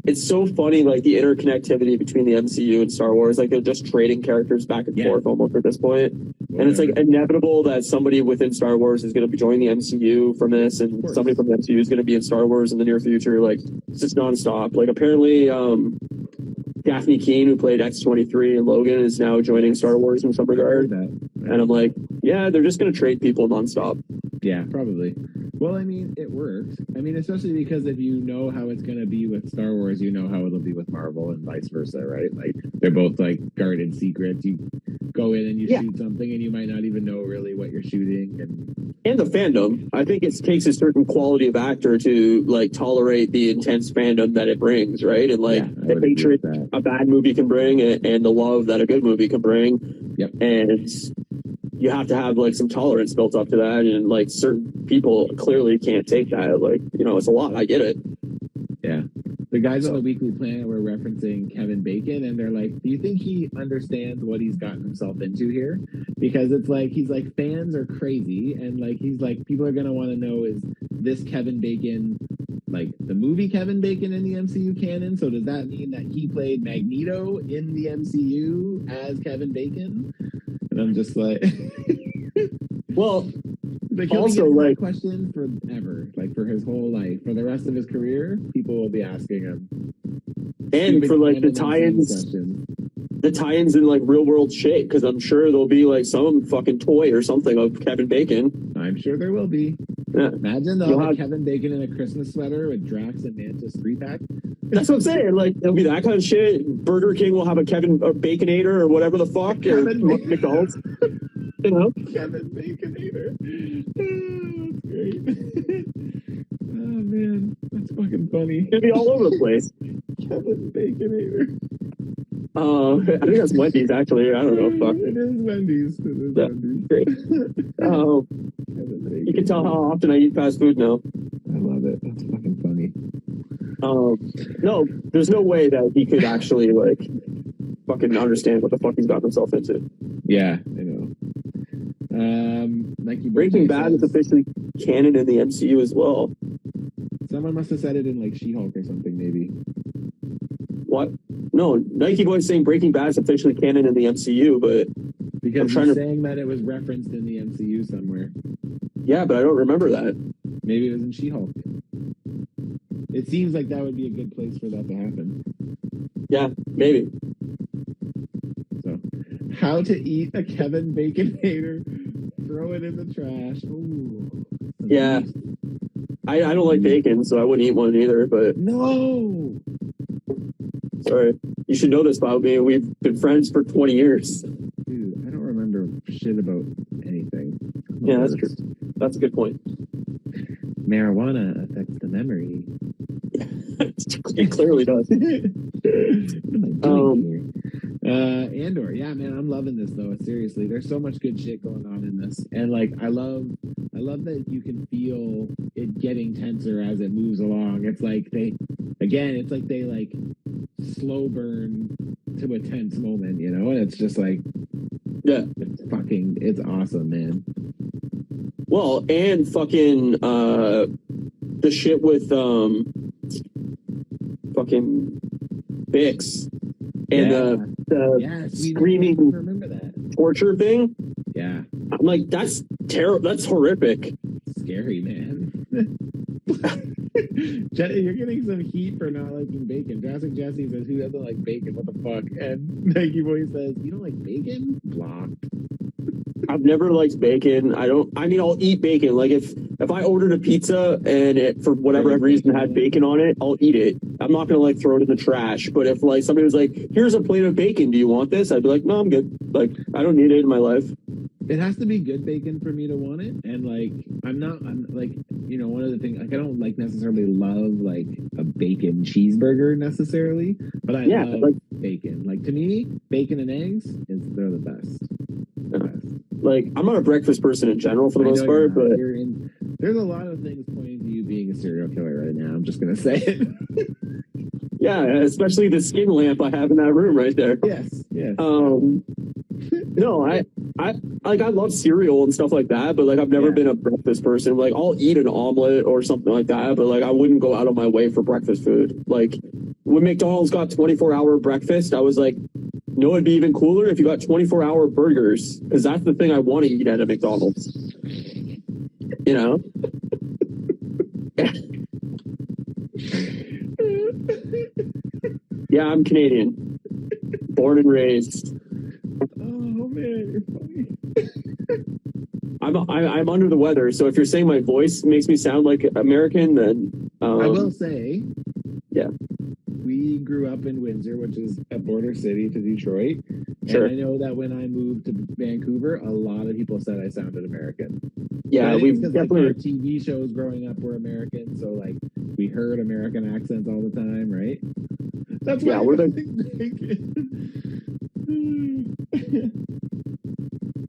it's so funny, like the interconnectivity between the MCU and Star Wars. Like they're just trading characters back and forth almost at this point. And it's like inevitable that somebody within Star Wars is going to be joining the MCU from this, and somebody from the MCU is going to be in Star Wars in the near future. Like it's just nonstop. Like apparently, Daphne Keane, who played X-23 and Logan, is now joining Star Wars in some regard. And I'm like, yeah, they're just going to trade people nonstop. Yeah, probably. Well, I mean, it works. I mean, especially because if you know how it's going to be with Star Wars, you know how it'll be with Marvel and vice versa, right? Like, they're both, like, guarded secrets. You go in and you shoot something and you might not even know really what you're shooting. And the fandom. I think it takes a certain quality of actor to, like, tolerate the intense fandom that it brings, right? And, like, the hatred a bad movie can bring and the love that a good movie can bring. Yep. And you have to have like some tolerance built up to that, and like certain people clearly can't take that. Like, you know, it's a lot. I get it. Yeah. The guys on the Weekly Planet were referencing Kevin Bacon, and they're like, do you think he understands what he's gotten himself into here? Because it's like, he's like, fans are crazy, and like, he's like, people are going to want to know, is this Kevin Bacon like the movie Kevin Bacon in the MCU canon? So does that mean that he played Magneto in the MCU as Kevin Bacon? And I'm just like, well, like also like question forever, like for his whole life, for the rest of his career, people will be asking him. And for like the tie-ins in like real world shit, because I'm sure there'll be like some fucking toy or something of Kevin Bacon. I'm sure there will be. Yeah. Imagine though, like Kevin Bacon in a Christmas sweater with Drax and Mantis 3-pack. That's what I'm saying. Like it'll be that kind of shit. Burger King will have a Kevin Baconator or whatever the fuck. Or McDonald's. You know? Kevin Baconator. Oh, that's great. Oh man, that's fucking funny. It'll be all over the place. Kevin Baconator. I think that's Wendy's actually. I don't know. Fuck. It is Wendy's. Wendy's. Great. You can tell how often I eat fast food now. I love it. That's fucking funny. No, there's no way that he could actually like fucking understand what the fuck he's gotten himself into. Yeah, I know. Breaking Bad is officially canon in the MCU as well. Someone must have said it in like She-Hulk or something, maybe. What? No, Nike Boy's saying Breaking Bad is officially canon in the MCU, but because he's saying that it was referenced in the MCU somewhere. Yeah, but I don't remember that. Maybe it was in She-Hulk. It seems like that would be a good place for that to happen. Yeah, maybe. So, how to eat a Kevin Baconator throw it in the trash. Ooh. Yeah. I don't like bacon, so I wouldn't eat one either, but No. sorry. You should know this about me. We've been friends for 20 years. Dude, I don't remember shit about anything. Yeah, that's true. That's a good point. Marijuana affects the memory. It clearly does. Andor, yeah, man, I'm loving this though. Seriously, there's so much good shit going on in this, and like, I love that you can feel it getting tenser as it moves along. It's like they like slow burn to a tense moment, you know, and it's just like, yeah, it's awesome, man. Well, and fucking the shit with fucking Bix and the screaming remember that torture thing. Yeah, I'm like, that's terrible. That's horrific. Scary, man. You're getting some heat for not liking bacon. Jurassic Jesse says, "Who doesn't like bacon? What the fuck?" And Nike Boy says, "You don't like bacon?" Blocked. I've never liked bacon. I'll eat bacon. Like if I ordered a pizza and it for whatever reason had bacon on it, I'll eat it. I'm not gonna like throw it in the trash. But if like somebody was like, "Here's a plate of bacon, do you want this?" I'd be like, "No, I'm good. Like I don't need it in my life." It has to be good bacon for me to want it, and like I'm like, you know, one of the things, like I don't like necessarily love like a bacon cheeseburger necessarily, but I love like bacon. Like to me, bacon and eggs they're the best. Like I'm not a breakfast person in general for the most part, but there's a lot of things pointing to you being a serial killer right now. I'm just gonna say it. Yeah, especially the skin lamp I have in that room right there. Yes. No, I love cereal and stuff like that, but like I've never been a breakfast person. Like I'll eat an omelet or something like that, but like I wouldn't go out of my way for breakfast food. Like when McDonald's got 24-hour breakfast, I was like, no, it'd be even cooler if you got 24-hour burgers, because that's the thing I want to eat at a McDonald's. You know? Yeah, I'm Canadian. Born and raised. Oh man, you're funny. I'm under the weather, so if you're saying my voice makes me sound like American, then I will say, yeah, we grew up in Windsor, which is a border city to Detroit. Sure. And I know that when I moved to Vancouver, a lot of people said I sounded American. Yeah, we've definitely like, our TV shows growing up were American, so like we heard American accents all the time, right? That's why we're bacon.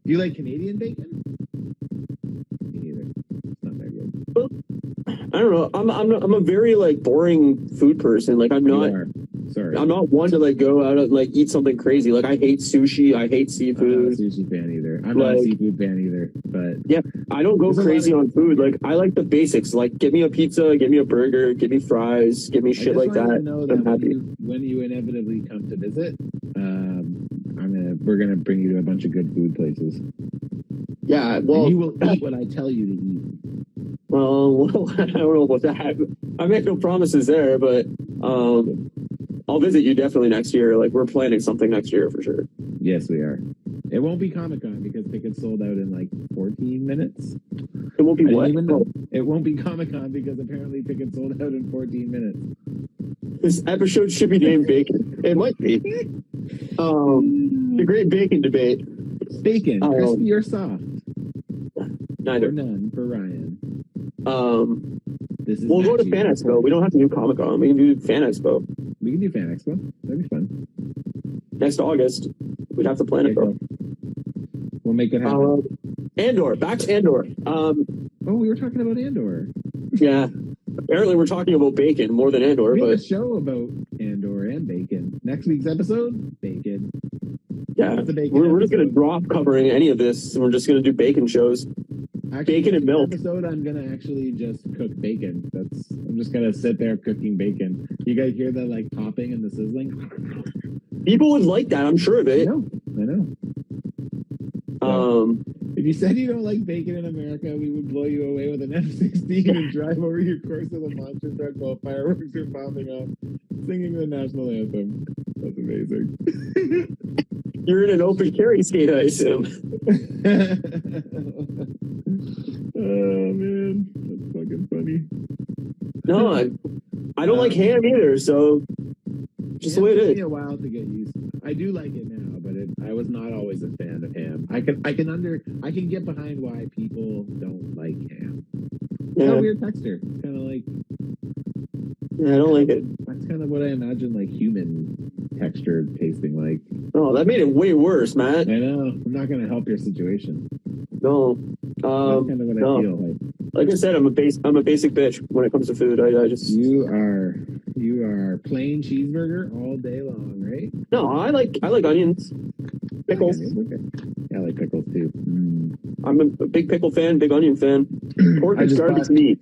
Do you like Canadian bacon? Me neither. It's not that good. I don't know. I'm a very like boring food person. Like I'm not. Sorry. I'm not one to like go out and like eat something crazy. Like I hate sushi. I hate seafood. I'm not a sushi fan either. I'm not a seafood fan either. But yeah, I don't go crazy on food. Like I like the basics. Like give me a pizza, give me a burger, give me fries, give me shit like that. I'm happy. When you inevitably come to visit, we're gonna bring you to a bunch of good food places. Yeah, well, and you will eat what I tell you to eat. Well, I don't know about that. I make no promises there, but I'll visit you definitely next year. Like we're planning something next year for sure. Yes, we are. It won't be Comic-Con because tickets sold out in like 14 minutes. It won't be what? It won't be Comic-Con because apparently tickets sold out in 14 minutes. This episode should be named Bacon. It might be. The Great Bacon Debate. Bacon, crispy or soft? Neither. Or none for Ryan. We'll go to Fan Expo. We don't have to do Comic-Con. We can do Fan Expo. We can do Fan Expo. That'd be fun. Next August. We'd have to plan it, though. We'll make it happen. Andor. Back to Andor. We were talking about Andor. Yeah. Apparently we're talking about bacon more than Andor. We have a show about Andor and bacon. Next week's episode, bacon. Yeah. We're just going to drop covering any of this. We're just going to do bacon shows. Actually, bacon and milk. Episode, I'm gonna actually just cook bacon. I'm just gonna sit there cooking bacon. You guys hear the like popping and the sizzling? People would like that. I'm sure of it. I know. If you said you don't like bacon in America, we would blow you away with an F-16 and drive over your course with a monster truck while fireworks are popping off, singing the national anthem. That's amazing. You're in an open carry state, I assume. man, that's fucking funny. No, I don't like ham either, so just the way it took is. me a while to get used to. I do like it now, but I was not always a fan of ham. I can get behind why people don't like ham. It's got a weird texture. It's kind of like, yeah, I don't like it. that's kind of what I imagine like human texture tasting like. Oh, that made it way worse, Matt. I know. I'm not gonna help your situation. No. That's kind of what I feel like. Like I said, I'm a basic bitch when it comes to food. I just You are plain cheeseburger all day long, right? no. I like onions, pickles. Okay. Yeah, I like pickles too. I'm a big pickle fan, big onion fan. Pork is garbage meat.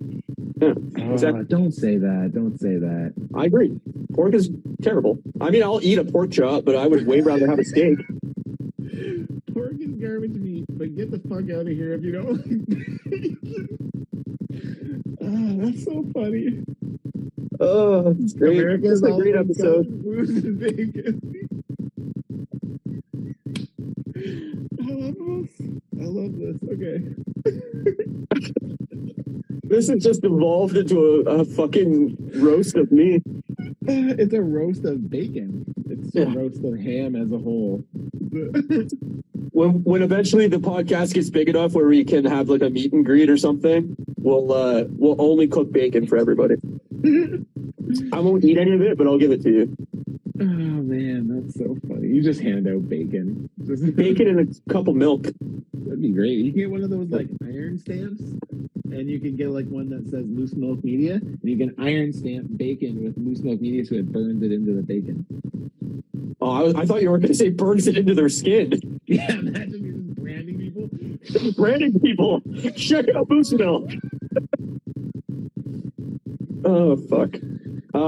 Yeah, exactly. Don't say that. Don't say that. I agree. Pork is terrible. I mean, I'll eat a pork chop, but I would way rather have a steak. Pork is garbage meat, but get the fuck out of here if you don't like bacon. That's so funny. Oh, it's great. America's It's a great all episode. food and bacon. I love this. Okay. This has just evolved into a fucking roast of me. It's a roast of bacon. It's a roast of ham as a whole. When eventually the podcast gets big enough where we can have like a meet and greet or something, we'll only cook bacon for everybody. I won't eat any of it, but I'll give it to you. Oh man, that's so funny. You just hand out bacon. Bacon and a cup of milk. That'd be great. You can get one of those like iron stamps, and you can get like one that says Moose Milk Media, and you can iron stamp bacon with Moose Milk Media so it burns it into the bacon. Oh, I thought you were going to say burns it into their skin. Yeah, imagine you just branding people. Branding people. Check out Moose Milk. Oh, fuck. I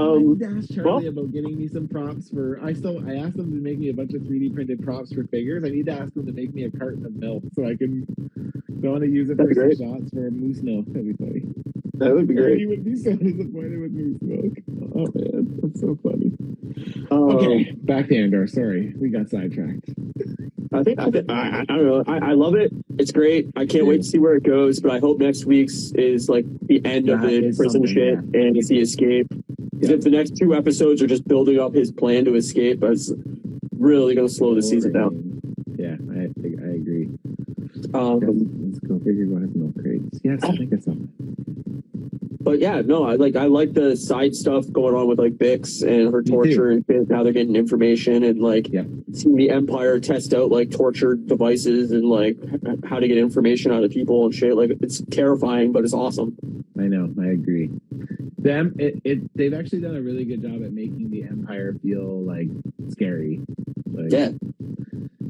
asked Charlie about getting me some props for. I asked them to make me a bunch of 3D printed props for figures. I need to ask them to make me a carton of milk so I can. I want to use it for some shots for moose milk. That'd be funny. That would be great. You would be so disappointed with moose milk. Oh man, that's so funny. Okay, back to Andor. Sorry, we got sidetracked. I don't know. I love it. It's great. I can't wait to see where it goes. But I hope next week's is like the end of the prison shit and it's the escape. Because if the next 2 episodes are just building up his plan to escape, it's really going to slow the season down. Yeah, I agree. Let's go figure out his milk crates. Yes, I think I saw that. But yeah, no, I like the side stuff going on with like Bix and her torture and how they're getting information and like seeing the Empire test out like torture devices and like how to get information out of people and shit. Like it's terrifying, but it's awesome. I know, I agree. They've actually done a really good job at making the Empire feel like scary. Like, yeah.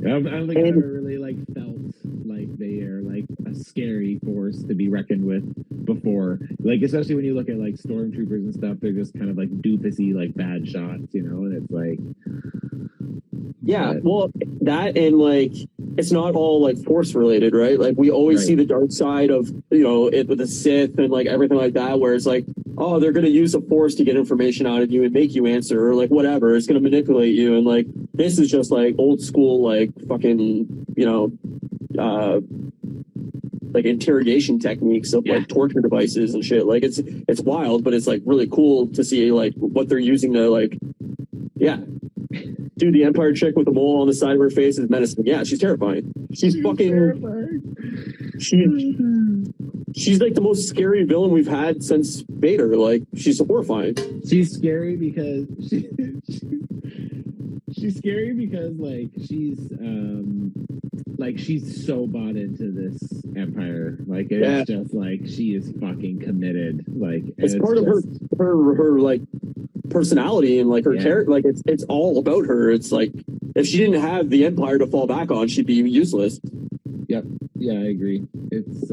I don't think I've ever really like felt like they are like a scary force to be reckoned with before. Like especially when you look at like stormtroopers and stuff, they're just kind of like doofusy, like bad shots, you know. And it's like, well, that and like it's not all like force related, right? Like we always see the dark side of it with the Sith and like everything like that, where it's like, oh, they're gonna use the force to get information out of you and make you answer or like whatever. It's gonna manipulate you, and like this is just like old school like fucking like interrogation techniques of like torture devices and shit. Like it's wild, but it's like really cool to see like what they're using to like dude, the Empire chick with the mole on the side of her face is menacing. Yeah, she's terrifying. She's fucking terrifying. She's like the most scary villain we've had since Vader. Like she's horrifying. She's scary because she's scary because she's so bought into this Empire. Like it's just like she is fucking committed. Like it's part of her like personality and like her character. Like it's all about her. It's like if she didn't have the Empire to fall back on, she'd be useless. Yep. Yeah, I agree. It's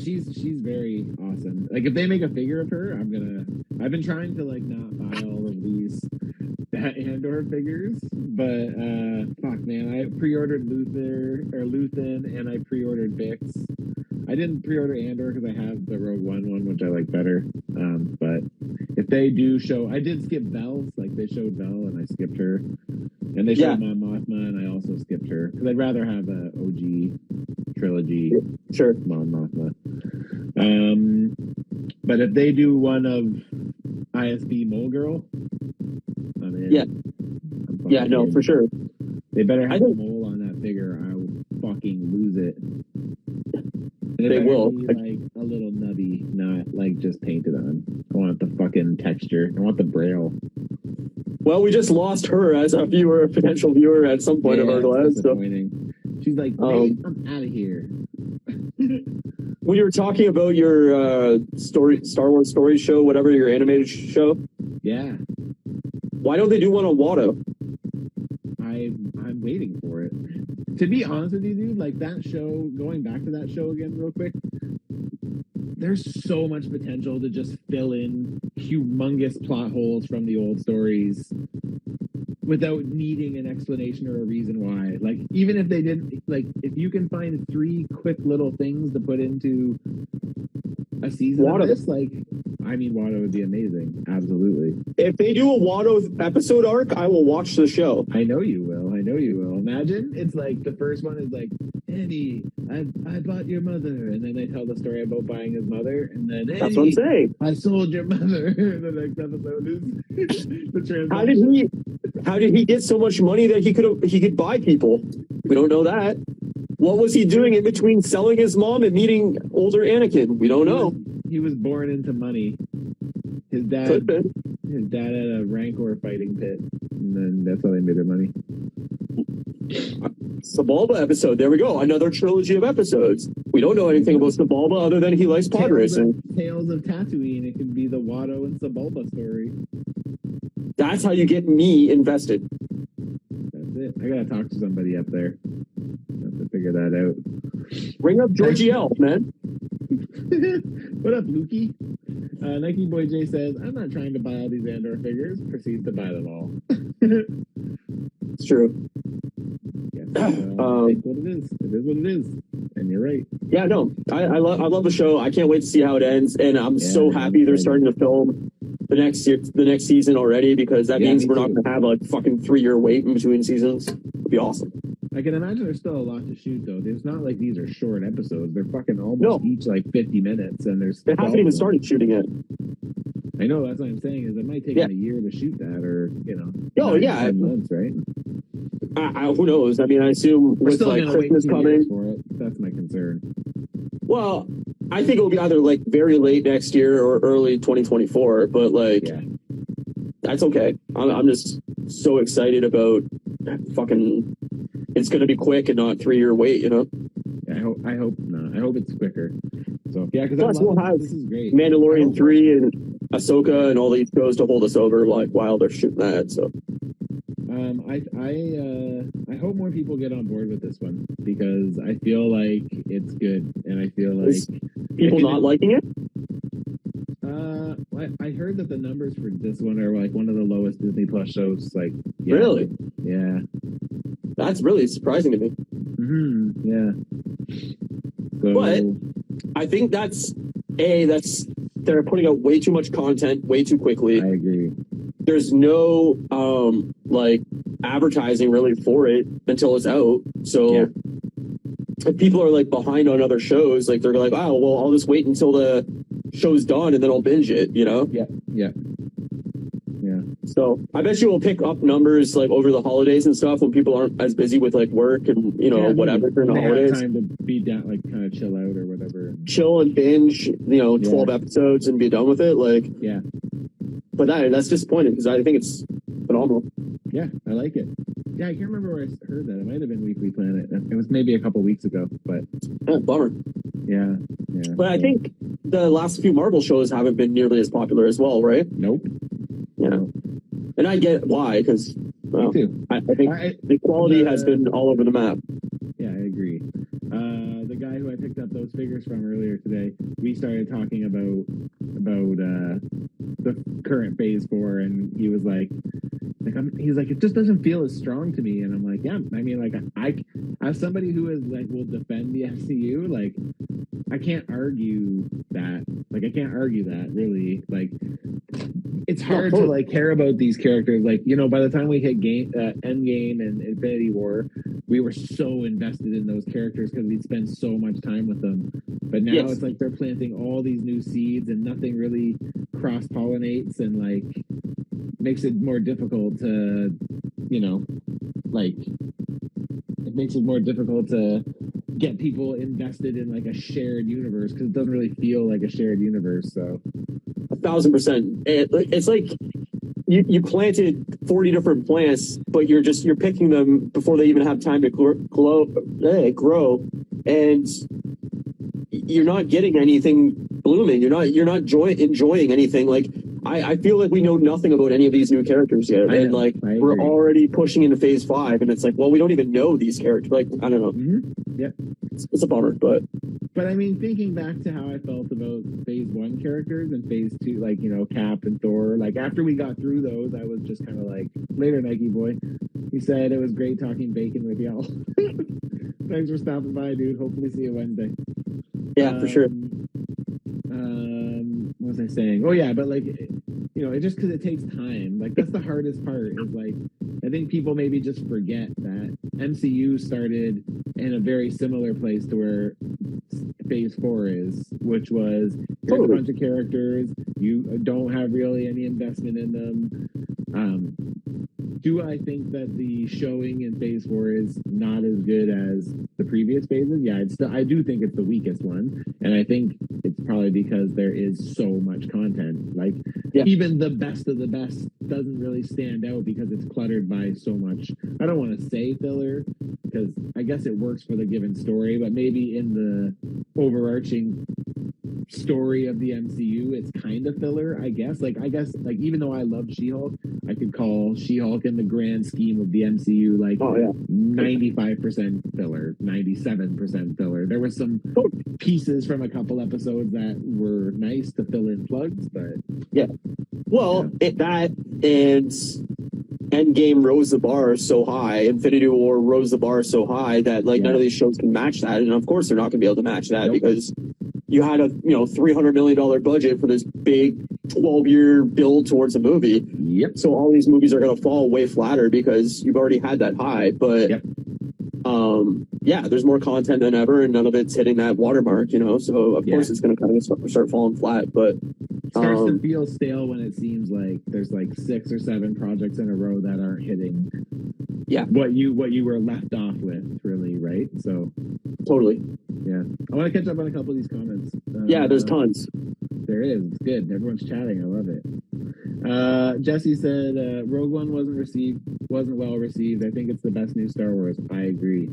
she's very awesome. Like if they make a figure of her, I've been trying to like not buy all of these Andor figures, but fuck man, I pre-ordered Luthen and I pre-ordered Bix. I didn't pre-order Andor because I have the Rogue one, which I like better. But if they do show, I did skip Belle's. Like they showed Belle and I skipped her, and they showed Mon Mothma and I also skipped her because I'd rather have a OG trilogy. Sure. Mon Mothma. But if they do one of ISB Mole Girl, I'm in. Yeah. Yeah, no, for sure. They better have a mole on that figure. I will fucking lose it. And they will. Be like a little nubby, not like just painted on. I want the fucking texture. I want the braille. Well, we just lost her as a viewer, a potential viewer at some point of our lives. So. She's like, hey, I'm out of here. When you were talking about your Star Wars story show, whatever, your animated show. Yeah. Why don't they do one on Watto? I'm waiting for it. To be honest with you, dude, like that show, going back to that show again real quick, there's so much potential to just fill in humongous plot holes from the old stories without needing an explanation or a reason why. Like, even if they didn't, like, if you can find 3 quick little things to put into a season of this, like, I mean, Watto would be amazing. Absolutely. If they do a Watto episode arc, I will watch the show. I know you will. I know you will. Imagine it's like the first one is like, Eddie, I bought your mother, and then they tell the story about buying his mother, and then Eddie, that's what I'm saying. I sold your mother. The next episode is the transaction. How did he get so much money that he could buy people? We don't know that. What was he doing in between selling his mom and meeting older Anakin? We don't know. He was born into money. His dad had a Rancor fighting pit, and then that's how they made their money. Sebulba episode. There we go. Another trilogy of episodes. We don't know anything about Sebulba other than he likes pod racing. Tales of Tatooine. It could be the Watto and Sebulba story. That's how you get me invested. That's it. I gotta talk to somebody up there. I have to figure that out. Bring up Georgie L, man. What up, Lukey? Nike Boy J says, I'm not trying to buy all these Andor figures. Proceeds to buy them all. It's true. Yeah, it's what it is. It is what it is. And you're right. Yeah, no, I love the show. I can't wait to see how it ends. And I'm so happy they're starting to film the next season already, because that means we're not going to have a fucking 3-year wait in between seasons. It'll be awesome. I can imagine there's still a lot to shoot, though. It's not like these are short episodes. They're fucking almost each like 50 minutes, and there's. They haven't even started shooting it. I know, that's what I'm saying. Is it might take them a year to shoot that, or Oh yeah, 10 months, right? Who knows? I mean, I assume with like Christmas coming. For it. That's my concern. Well, I think it will be either like very late next year or early 2024. But like, that's okay. I'm just so excited about fucking. It's going to be quick and not 3-year wait, Yeah, I hope not. I hope it's quicker. So yeah, because we'll have this is great. Mandalorian 3 and Ahsoka and all these shows to hold us over like while they're shooting that. So I hope more people get on board with this one, because I feel like it's good, and I feel like people not liking it. I heard that the numbers for this one are like one of the lowest Disney Plus shows. Like, really? Yeah. That's really surprising to me. Yeah. So, but I think that's they're putting out way too much content way too quickly. I agree. There's no like advertising really for it until it's out. So if people are like behind on other shows, like they're like, oh well, I'll just wait until the show's done and then I'll binge it, Yeah. So I bet you will pick up numbers like over the holidays and stuff when people aren't as busy with like work and whatever during the holidays. Have time to be down, like kind of chill out or whatever. Chill and binge, 12 episodes and be done with it. Like, yeah. But that's disappointing because I think it's phenomenal. Yeah, I like it. Yeah, I can't remember where I heard that. It might have been Weekly Planet. It was maybe a couple weeks ago, but bummer. Yeah. But I think the last few Marvel shows haven't been nearly as popular as well, right? Nope. Yeah. And I get why, because me too. I think the quality has been all over the map. Yeah, I agree. The guy who I picked up those figures from earlier today, we started talking about the current Phase 4, and he was like he's like, it just doesn't feel as strong to me, and I'm like, yeah, I mean, like, I as somebody who is like will defend the MCU, like, I can't argue that. Like, I can't argue that, really. Like, it's hard to like care about these characters. Like, by the time we hit Endgame and Infinity War, we were so invested in those characters because we'd spend so much time with them. But now Yes. it's like they're planting all these new seeds and nothing really cross pollinates and like makes it more difficult to, you know, like it makes it more difficult to get people invested in like a shared universe because it doesn't really feel like a shared universe. So 1,000%. It's like you planted 40 different plants, but you're picking them before they even have time to grow, and you're not getting anything blooming. You're not enjoying anything. Like I feel like we know nothing about any of these new characters yet, and like we're already pushing into phase 5, and it's like, well, we don't even know these characters. Like I don't know. Mm-hmm. Yep. It's a bummer, but I mean, thinking back to how I felt about phase 1 characters and phase 2, like, you know, Cap and Thor, like after we got through those, I was just kind of like, later, Nike boy. He said it was great talking bacon with y'all. Thanks for stopping by, dude. Hopefully see you Wednesday. Yeah, for sure. What was I saying? Oh yeah, but like, you know, it just because it takes time. Like that's the hardest part. Is like, I think people maybe just forget that MCU started in a very similar place to where phase 4 is, which was here's a bunch of characters. You don't have really any investment in them. Do I think that the showing in phase 4 is not as good as the previous phases? Yeah, I do think it's the weakest one, and I think it's probably because there is so much content. Like even the best of the best doesn't really stand out because it's cluttered by so much. I don't want to say filler because I guess it works for the given story, but maybe in the overarching story of the MCU, it's kind of filler, I guess. Like even though I love She-Hulk, I could call She-Hulk in the grand scheme of the MCU like 95% filler, 97% filler. There was some pieces from a couple episodes that were nice to fill in plugs, but that and Endgame rose the bar so high, Infinity War rose the bar so high that like none of these shows can match that, and of course they're not going to be able to match that because you had a $300 million budget for this big 12-year build towards a movie. Yep. So all these movies are going to fall way flatter because you've already had that high. But there's more content than ever, and none of it's hitting that watermark. So of course it's going to kind of start falling flat. But it starts to feel stale when it seems like there's like 6 or 7 projects in a row that aren't hitting. Yeah. What you were left off with, really, right? So totally. Yeah. I want to catch up on a couple of these comments. There's tons. There is. It's good. Everyone's chatting. I love it. Jesse said Rogue One wasn't well received. I think it's the best new Star Wars. I agree.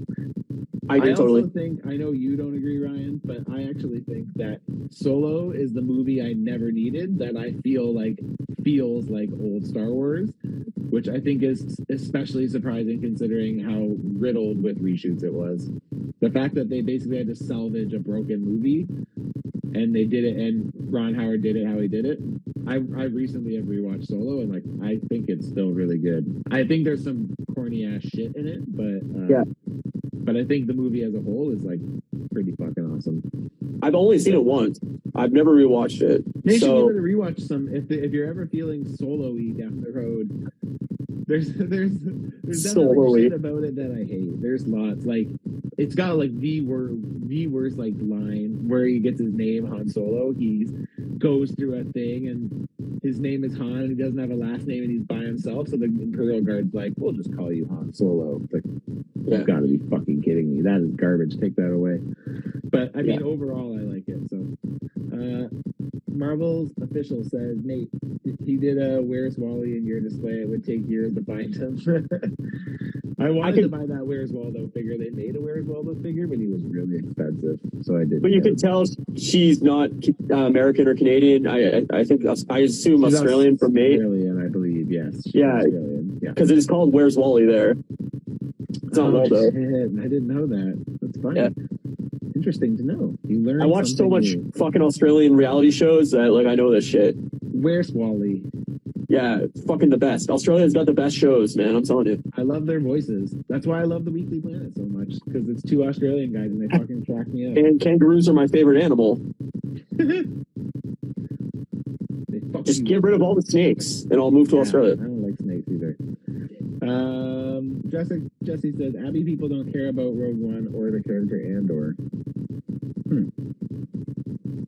I also think, I know you don't agree, Ryan, but I actually think that Solo is the movie I never needed, that I feel like feels like old Star Wars, which I think is especially surprising considering how riddled with reshoots it was. The fact that they basically had to salvage a broken movie, and they did it, and Ron Howard did it how he did it. I recently have rewatched Solo, and like I think it's still really good. I think there's some corny ass shit in it, but I think the movie as a whole is like pretty fucking awesome. I've only seen it once. I've never rewatched it. Maybe you should rewatch some if you're ever feeling solo-y down the road. There's definitely shit about it that I hate. There's lots. Like it's got like the worst like line where he gets his name Han Solo. He goes through a thing and his name is Han and he doesn't have a last name and he's by himself. So the Imperial Guard's like, we'll just call you Han Solo. It's like, you've got to be fucking kidding me. That is garbage. Take that away. But I mean, overall, I like it. So, Marvel's official says, Nate, if he did a Where's Wally in your display, it would take years to find him. I wanted to buy that Where's Waldo figure. They made a Where's Waldo figure, but he was really expensive, so I didn't. But you can tell she's not American or Canadian. I think I assume she's Australian from May. Australian, I believe. Yes. Yeah, because it is called Where's Wally there. It's not Waldo. Shit. I didn't know that. That's funny. Yeah. Interesting to know. You learn. I watch so much fucking Australian reality shows that like I know this shit. Where's Wally? Yeah, it's fucking the best. Australia's got the best shows, man. I'm telling you. I love their voices. That's why I love the Weekly Planet so much, because it's 2 Australian guys and they fucking crack me up. And kangaroos are my favorite animal. Just get rid of all the snakes and I'll move to Australia. I don't like snakes either. Jesse says Abby people don't care about Rogue One or the character Andor.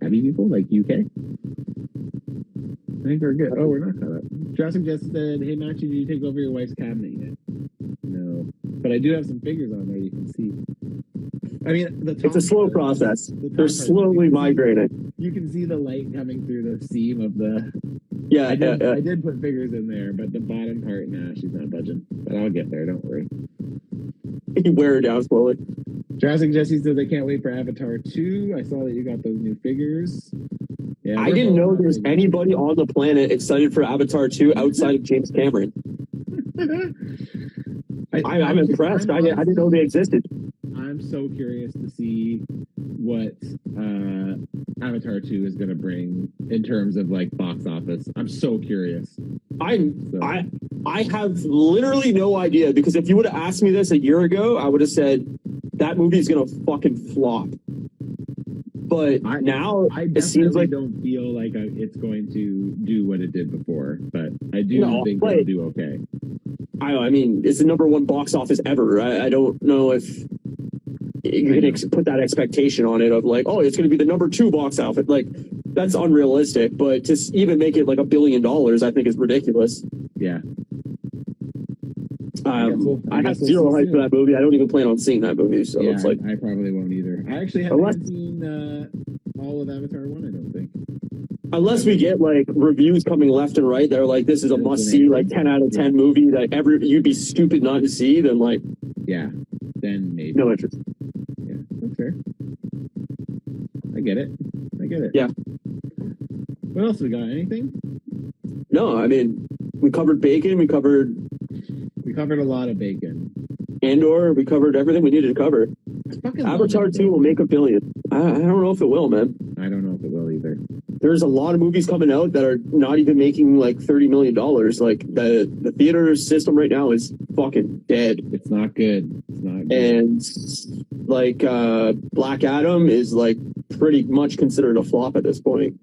Abby people like UK. I think we're good. Oh, we're not caught up. Jurassic Jesse said, "Hey Max, did you take over your wife's cabinet yet?" No, but I do have some figures on there you can see. I mean, it's a slow process. They're slowly migrating. You can see the light coming through the seam of the. Yeah, I did put figures in there, but the bottom part, nah, she's not budging. But I'll get there. Don't worry. You wear her down slowly. Jurassic Jesse says, "I can't wait for Avatar 2. I saw that you got those new figures." Yeah, I didn't know there's anybody on the planet excited for Avatar 2 outside of James Cameron. I'm impressed. I didn't know they existed. I'm so curious to see what Avatar 2 is going to bring in terms of like box office. I'm so curious. I have literally no idea, because if you would have asked me this a year ago, I would have said that movie's going to fucking flop. But now it seems like don't feel like it's going to do what it did before, but I do think it'll do okay. I mean, it's the #1 box office ever. I don't know if you can put that expectation on it of like, oh, it's going to be the #2 box office. Like, that's unrealistic. But to even make it like $1 billion, I think is ridiculous. Yeah. I have zero hype for that movie. I don't even plan on seeing that movie. So yeah, it's like I probably won't either. I actually haven't seen all of Avatar 1. I don't think. Unless we get like reviews coming left and right that are like, this is a must see, like 10 out of 10 movie that you'd be stupid not to see, then like, yeah, then maybe no interest. Yeah, that's fair. I get it. Yeah. What else we got? Anything? No, I mean, we covered bacon. We covered a lot of bacon. Andor. We covered everything we needed to cover. Avatar 2 will make $1 billion. I don't know if it will, man. I don't know if it will either. There's a lot of movies coming out that are not even making like $30 million. Like the theater system right now is fucking dead. It's not good. And like Black Adam is like pretty much considered a flop at this point.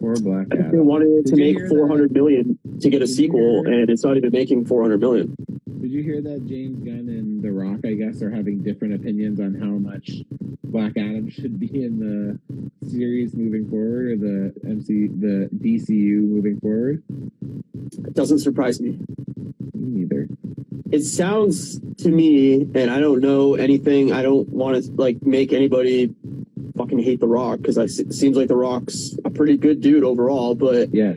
Poor Black Adam. They wanted to make $400 million to get a sequel, and it's not even making $400 million. Did you hear that James Gunn and The Rock, I guess, are having different opinions on how much Black Adam should be in the series moving forward, or the DCU moving forward? It doesn't surprise me. Me neither. It sounds to me, and I don't know anything. I don't want to like make anybody fucking hate The Rock, because it seems like The Rock's a pretty good dude overall, but yeah,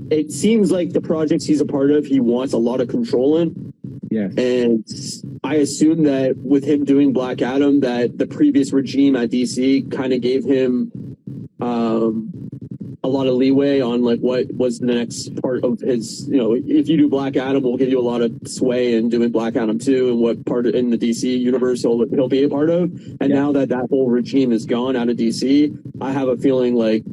it seems like the projects he's a part of, he wants a lot of control in. Yes. And I assume that with him doing Black Adam, that the previous regime at DC kind of gave him a lot of leeway on like what was the next part of his, if you do Black Adam, we'll give you a lot of sway in doing Black Adam 2 and what part in the DC universe he'll be a part of. And now that whole regime is gone out of DC, I have a feeling like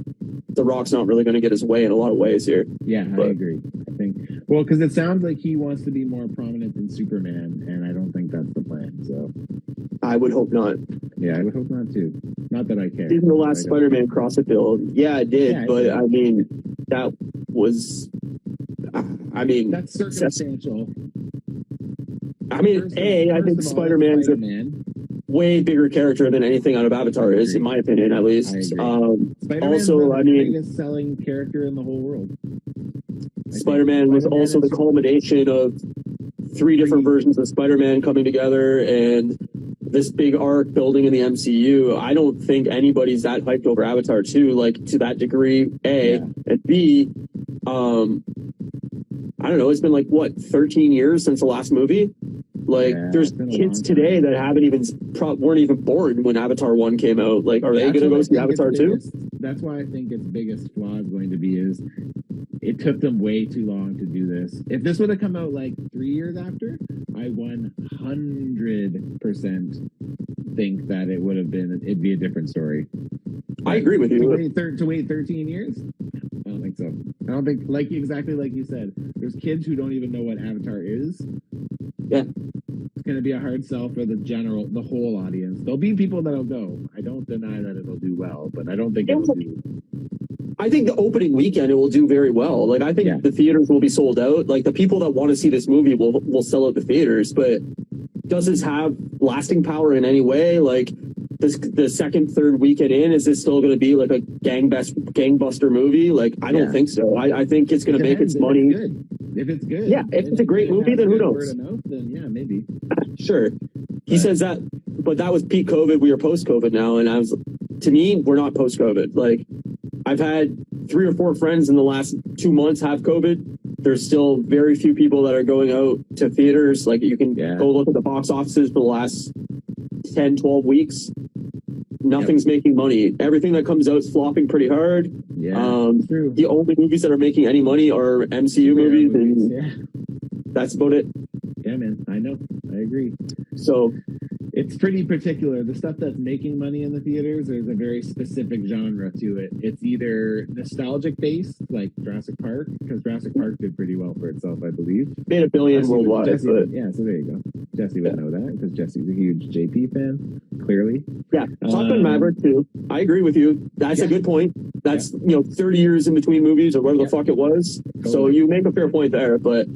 The Rock's not really going to get his way in a lot of ways here. Yeah, I agree. I think, well, because it sounds like he wants to be more prominent than Superman, and I don't think that's the plan. So I would hope not. Yeah, I would hope not too. Not that I care. Didn't the last Spider-Man cross the field? Yeah, it did. Yeah, but I mean, that was. I mean, that's circumstantial. I mean, I think Spider-Man's a way bigger character than anything out of Avatar is, in my opinion, at least. Also, I mean, the biggest selling character in the whole world. Spider-Man was also the culmination of 3 different versions of Spider-Man coming together and this big arc building in the MCU. I don't think anybody's that hyped over Avatar 2, like to that degree, A. And B, I don't know, it's been like, 13 years since the last movie? Like, there's kids today that weren't even born when Avatar 1 came out. Like, are they going to go see Avatar 2? That's why I think its biggest flaw is going to be is it took them way too long to do this. If this would have come out like 3 years after, I 100% think that it'd be a different story. I agree with you. To wait 13 years? I don't think so. I don't think, exactly like you said, there's kids who don't even know what Avatar is. Yeah. It's going to be a hard sell for the whole audience. There'll be people that'll go. I don't deny that it'll do well, but I don't think it'll do. I think the opening weekend it will do very well. Like I think the theaters will be sold out. Like the people that want to see this movie will sell out the theaters. But does this have lasting power in any way? Like the second, third weekend in, is this still going to be like a gangbuster movie? Like I don't think so. I think it's going to make its money. If it's good, yeah. If it's a great movie, then who knows? Word of mouth, then yeah, maybe. Sure. He says that, but that was peak COVID. We are post COVID now, and to me, we're not post COVID. Like I've had 3 or 4 friends in the last 2 months have COVID. There's still very few people that are going out to theaters. Like you can go look at the box offices for the last 10, 12 weeks. Nothing's making money. Everything that comes out is flopping pretty hard. Yeah, true. The only movies that are making any money are MCU movies, and that's about it. Yeah, man, I know. I agree. So it's pretty particular. The stuff that's making money in the theaters, there's a very specific genre to it. It's either nostalgic based, like Jurassic Park, because Jurassic Park did pretty well for itself, I believe. Made $1 billion worldwide. So there you go. Jesse would know that because Jesse's a huge JP fan, clearly. Yeah, Top Gun Maverick too. I agree with you. That's a good point. That's 30 years in between movies or whatever the fuck it was. Totally. So you make a fair point there, but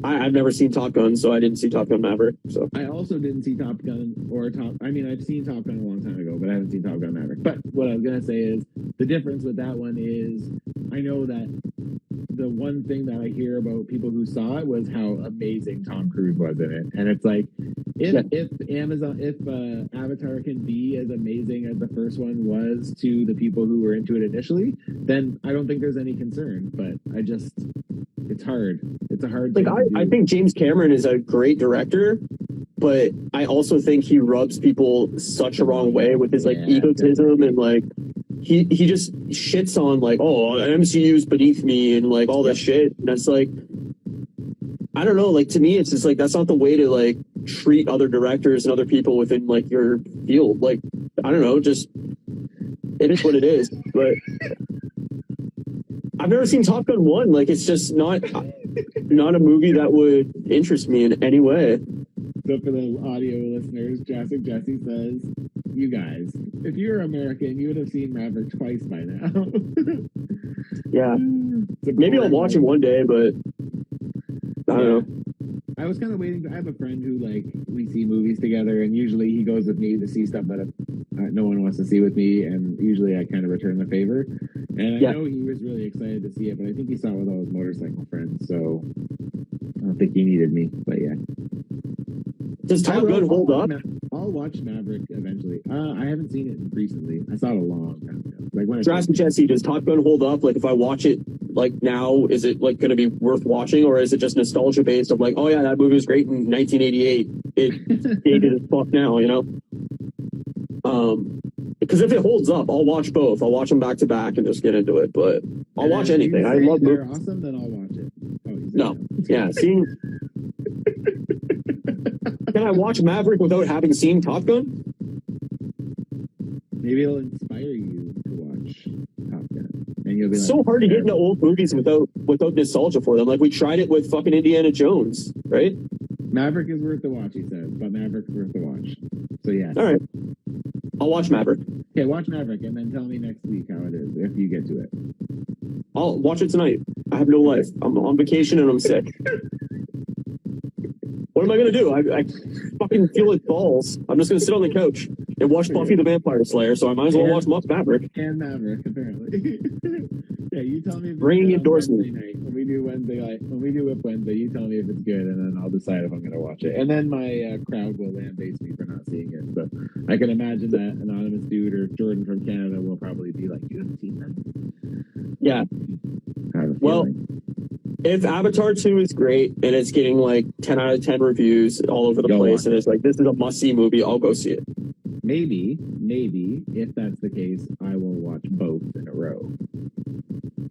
I've never seen Top Gun, so I didn't see Top Gun Maverick. So I also didn't see Top Gun I've seen Top Gun a long time ago, but I haven't seen Top Gun Maverick. But what I was gonna say is the difference with that one is I know that the one thing that I hear about people who saw it was how amazing Tom Cruise was in it, and it's like if Avatar can be as amazing as the first one was to the people who were into it initially, then I don't think there's any concern. But it's hard. It's a hard thing. I think James Cameron is a great director, but I also think he rubs people such a wrong way with his egotism and like he just shits on like, oh, MCU's beneath me and like all this shit. And that's like, I don't know, like to me it's just like that's not the way to like treat other directors and other people within like your field. Like I don't know, just it is what it is. But I've never seen Top Gun 1. Like it's just not a movie that would interest me in any way. So for the audio listeners, Jesse says, you guys, if you were American, you would have seen Maverick twice by now. Yeah. Maybe I'll watch it one day, but I don't know. I was kind of waiting. I have a friend who, like, we see movies together, and usually he goes with me to see stuff that no one wants to see with me, and usually I kind of return the favor. And I know he was really excited to see it, but I think he saw it with all his motorcycle friends, so I don't think he needed me, but yeah. Does Top Gun hold up? I'll watch Maverick eventually. I haven't seen it recently. I saw it a long time ago. Like when Jesse, does Top Gun hold up? Like if I watch it like now, is it like going to be worth watching, or is it just nostalgia based of like, oh yeah, that movie was great in 1988. It dated as fuck now, you know? Because if it holds up, I'll watch both. I'll watch them back to back and just get into it. But I'll watch anything. I love they're movies. Awesome. Then I'll watch it. No, yeah, seeing. Can I watch Maverick without having seen Top Gun? Maybe it'll inspire you to watch Top Gun. And you'll be it's so hard to get into old movies without nostalgia for them. Like we tried it with fucking Indiana Jones, right? Maverick is worth the watch, he says, but Maverick's worth the watch. So yeah. All right. I'll watch Maverick. Okay, watch Maverick and then tell me next week how it is if you get to it. I'll watch it tonight. I have no life. I'm on vacation and I'm sick. What am I going to do? I fucking feel like balls. I'm just going to sit on the couch and watch Buffy the Vampire Slayer, so I might as well watch Maverick. And Maverick, apparently. Yeah, you tell me. Ringing endorsement. When we do Whip Wednesday, you tell me if it's good, and then I'll decide if I'm going to watch it. And then my crowd will lambaste me for not seeing it. So I can imagine that anonymous dude or Jordan from Canada will probably be like, "You haven't seen that?" Yeah. Well, if Avatar 2 is great and it's getting like 10 out of 10 reviews all over the place, and it's like this is a must-see movie, I'll go see it. Maybe if that's the case, I will watch both in a row.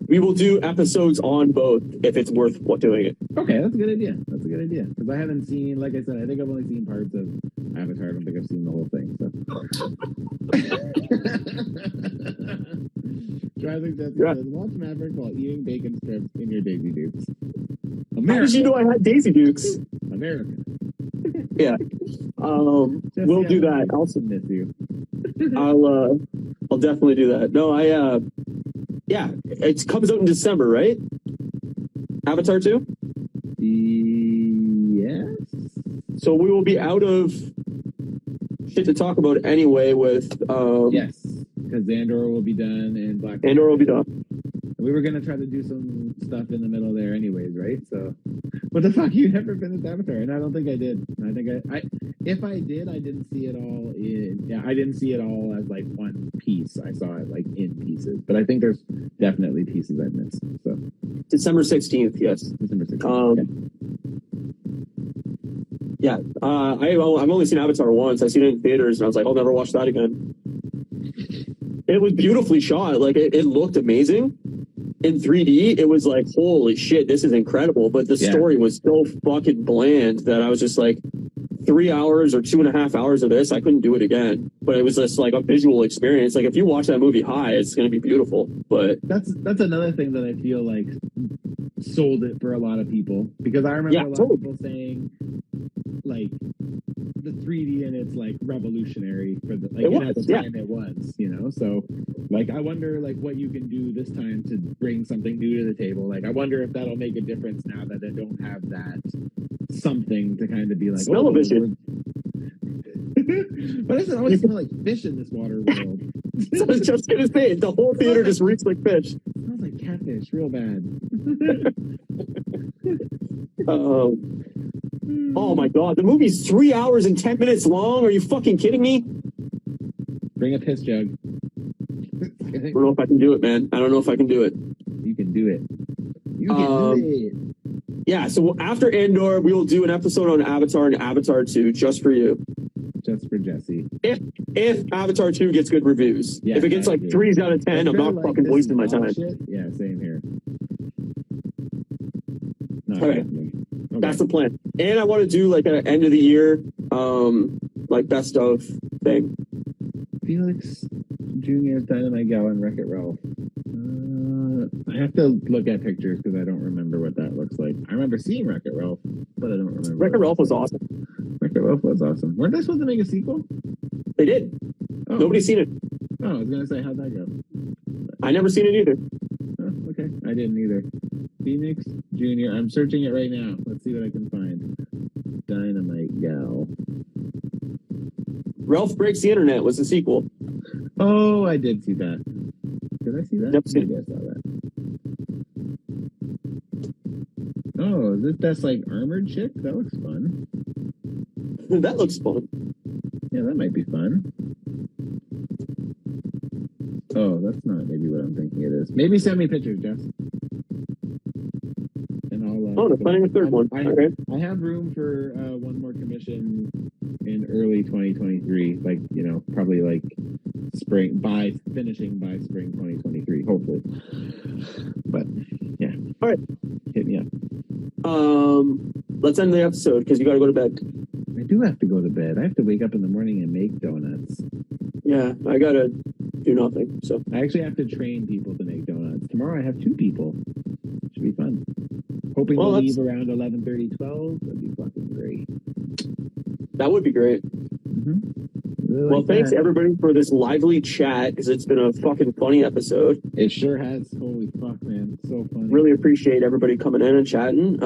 We will do episodes on both if it's worth doing it. Okay, that's a good idea. Because I haven't seen, like I said, I think I've only seen parts of Avatar. I don't think I've seen the whole thing. So. Driving Jesse says, watch Maverick while eating bacon strips in your Daisy Dukes. America. How did you know I had Daisy Dukes? America. Yeah. We'll do that. I'll submit you. I'll definitely do that. No, yeah, it comes out in December, right? Avatar 2? Yes. So we will be out of shit to talk about anyway with yes, because Andor will be done and Black Andor will be done. We were gonna try to do some stuff in the middle there anyways, right? So what the fuck? You never finished Avatar, and I don't think I did. I think I if I did, I didn't see it all I didn't see it all as like one piece. I saw it like in pieces. But I think there's definitely pieces I've missed. So December 16th, yes. December 16th. Okay. Yeah, I've only seen Avatar once. I seen it in theaters, and I was like, I'll never watch that again. It was beautifully shot. Like it looked amazing in 3D. It was like, holy shit, this is incredible. But the story was so fucking bland that I was just like, 3 hours or 2.5 hours of this, I couldn't do it again. But it was just like a visual experience. Like if you watch that movie high, it's going to be beautiful. But that's another thing that I feel like sold it for a lot of people, because I remember a lot of people saying like the 3D and it's like revolutionary for the like at the time it was, you know. So like I wonder like what you can do this time to bring something new to the table. Like I wonder if that'll make a difference now that they don't have that something to kind of be like smell-o-vision. But does it always smell like fish in this water world? So I was just gonna say the whole theater just reeks like fish. It smells like catfish, real bad. Oh my god, the movie's 3 hours and 10 minutes long. Are you fucking kidding me? Bring a piss jug. I don't know if I can do it, man. I don't know if I can do it. You can do it. You can do it. Yeah, so after Andor, we will do an episode on Avatar and Avatar 2 just for you. Just for Jesse. If Avatar 2 gets good reviews. Yeah, if it gets like 3s out of 10, I'm not fucking wasting my time. Yeah, same here. Okay. That's the plan. And I want to do like an end of the year, like best of thing. Felix Jr.'s Dynamite Gal and Wreck-It Ralph. I have to look at pictures because I don't remember what that looks like. I remember seeing Wreck-It Ralph, but I don't remember. Wreck-It Ralph was awesome. Wreck-It Ralph was awesome. Weren't they supposed to make a sequel? They did. Oh. Nobody's seen it. Oh, I was gonna say, how'd that go? I never seen it either. Oh, okay. I didn't either. Phoenix Jr. I'm searching it right now. Let's see what I can find. Dynamite Gal. Ralph Breaks the Internet was the sequel. Oh, I did see that. Did I see that? Yep, Maybe I saw that. Oh, is this that's like armored chick? That looks fun. That looks fun. Yeah, that might be fun. Oh, that's not maybe what I'm thinking it is. Maybe send me pictures, Jess. And I'll. They're planning a third one. Okay. I have room for one more commission in early 2023. Like, you know, probably like finishing by spring 2023, hopefully. But yeah. All right. Hit me up. Let's end the episode because you got to go to bed. I do have to go to bed. I have to wake up in the morning and make donuts. Yeah, I gotta do nothing. So I actually have to train people to make donuts. Tomorrow I have 2 people. Should be fun. Hoping to leave around 11:30, 12. That'd be fucking great. That would be great. Mm-hmm. Really well, thanks everybody for this lively chat because it's been a fucking funny episode. It sure has. Holy fuck, man. So funny. Really appreciate everybody coming in and chatting.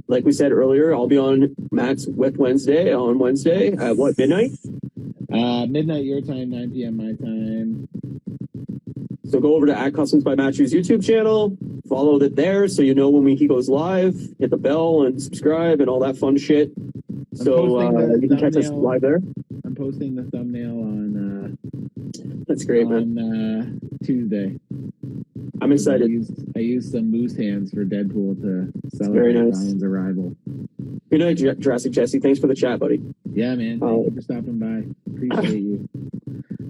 Like we said earlier, I'll be on Matt's Wet Wednesday on Wednesday at what, midnight? Midnight your time, 9 p.m. my time. So go over to @Customs by Matthew's YouTube channel, follow it there so you know when he goes live, hit the bell and subscribe and all that fun shit. So you can catch us live there. I'm posting the thumbnail on that's great, man. On Tuesday. I'm excited. I used some moose hands for Deadpool to celebrate Ryan's arrival. Good night, Jurassic Jesse. Thanks for the chat, buddy. Yeah, man. Thank you for stopping by. Appreciate you.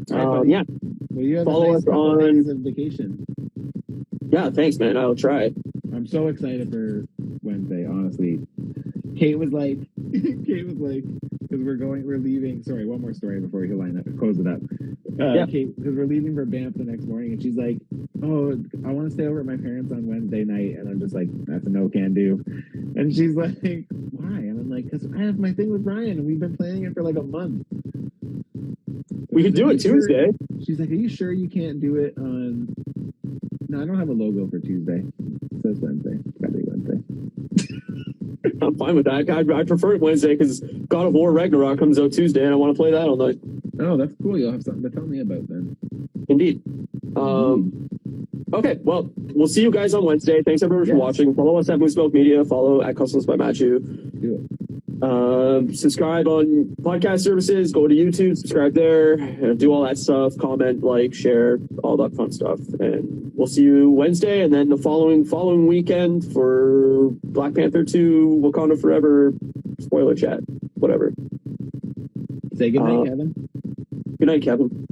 Yeah. Well, you have follow us on vacation. Yeah, thanks, man. I'll try. I'm so excited for Wednesday, honestly. Kate was like, because we're leaving. Sorry, one more story before we close it up. Kate, because we're leaving for Banff the next morning, and she's like, "Oh, I want to stay over at my parents on Wednesday night," and I'm just like, "That's a no can do." And she's like, "Why?" And I'm like, "Because I have my thing with Ryan, and we've been planning it for like a month." We could do it Tuesday. She's like, are you sure you can't do it on? No, I don't have a logo for Tuesday. It says Wednesday. Gotta be Wednesday. I'm fine with that. I prefer it Wednesday because God of War Ragnarok comes out Tuesday, and I want to play that all night. Oh, that's cool. You'll have something to tell me about then. Indeed. Okay, well, we'll see you guys on Wednesday. Thanks everyone for watching. Follow us at Moose Milk Media. Follow at Customs by Matthew. Do it. Subscribe on podcast services. Go to YouTube. Subscribe there. Do all that stuff. Comment, like, share, all that fun stuff. And we'll see you Wednesday, and then the following weekend for Black Panther 2, Wakanda Forever, spoiler chat, whatever. Say goodnight, Kevin. Good night, Kevin.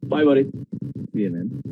Bye, buddy. See you, man.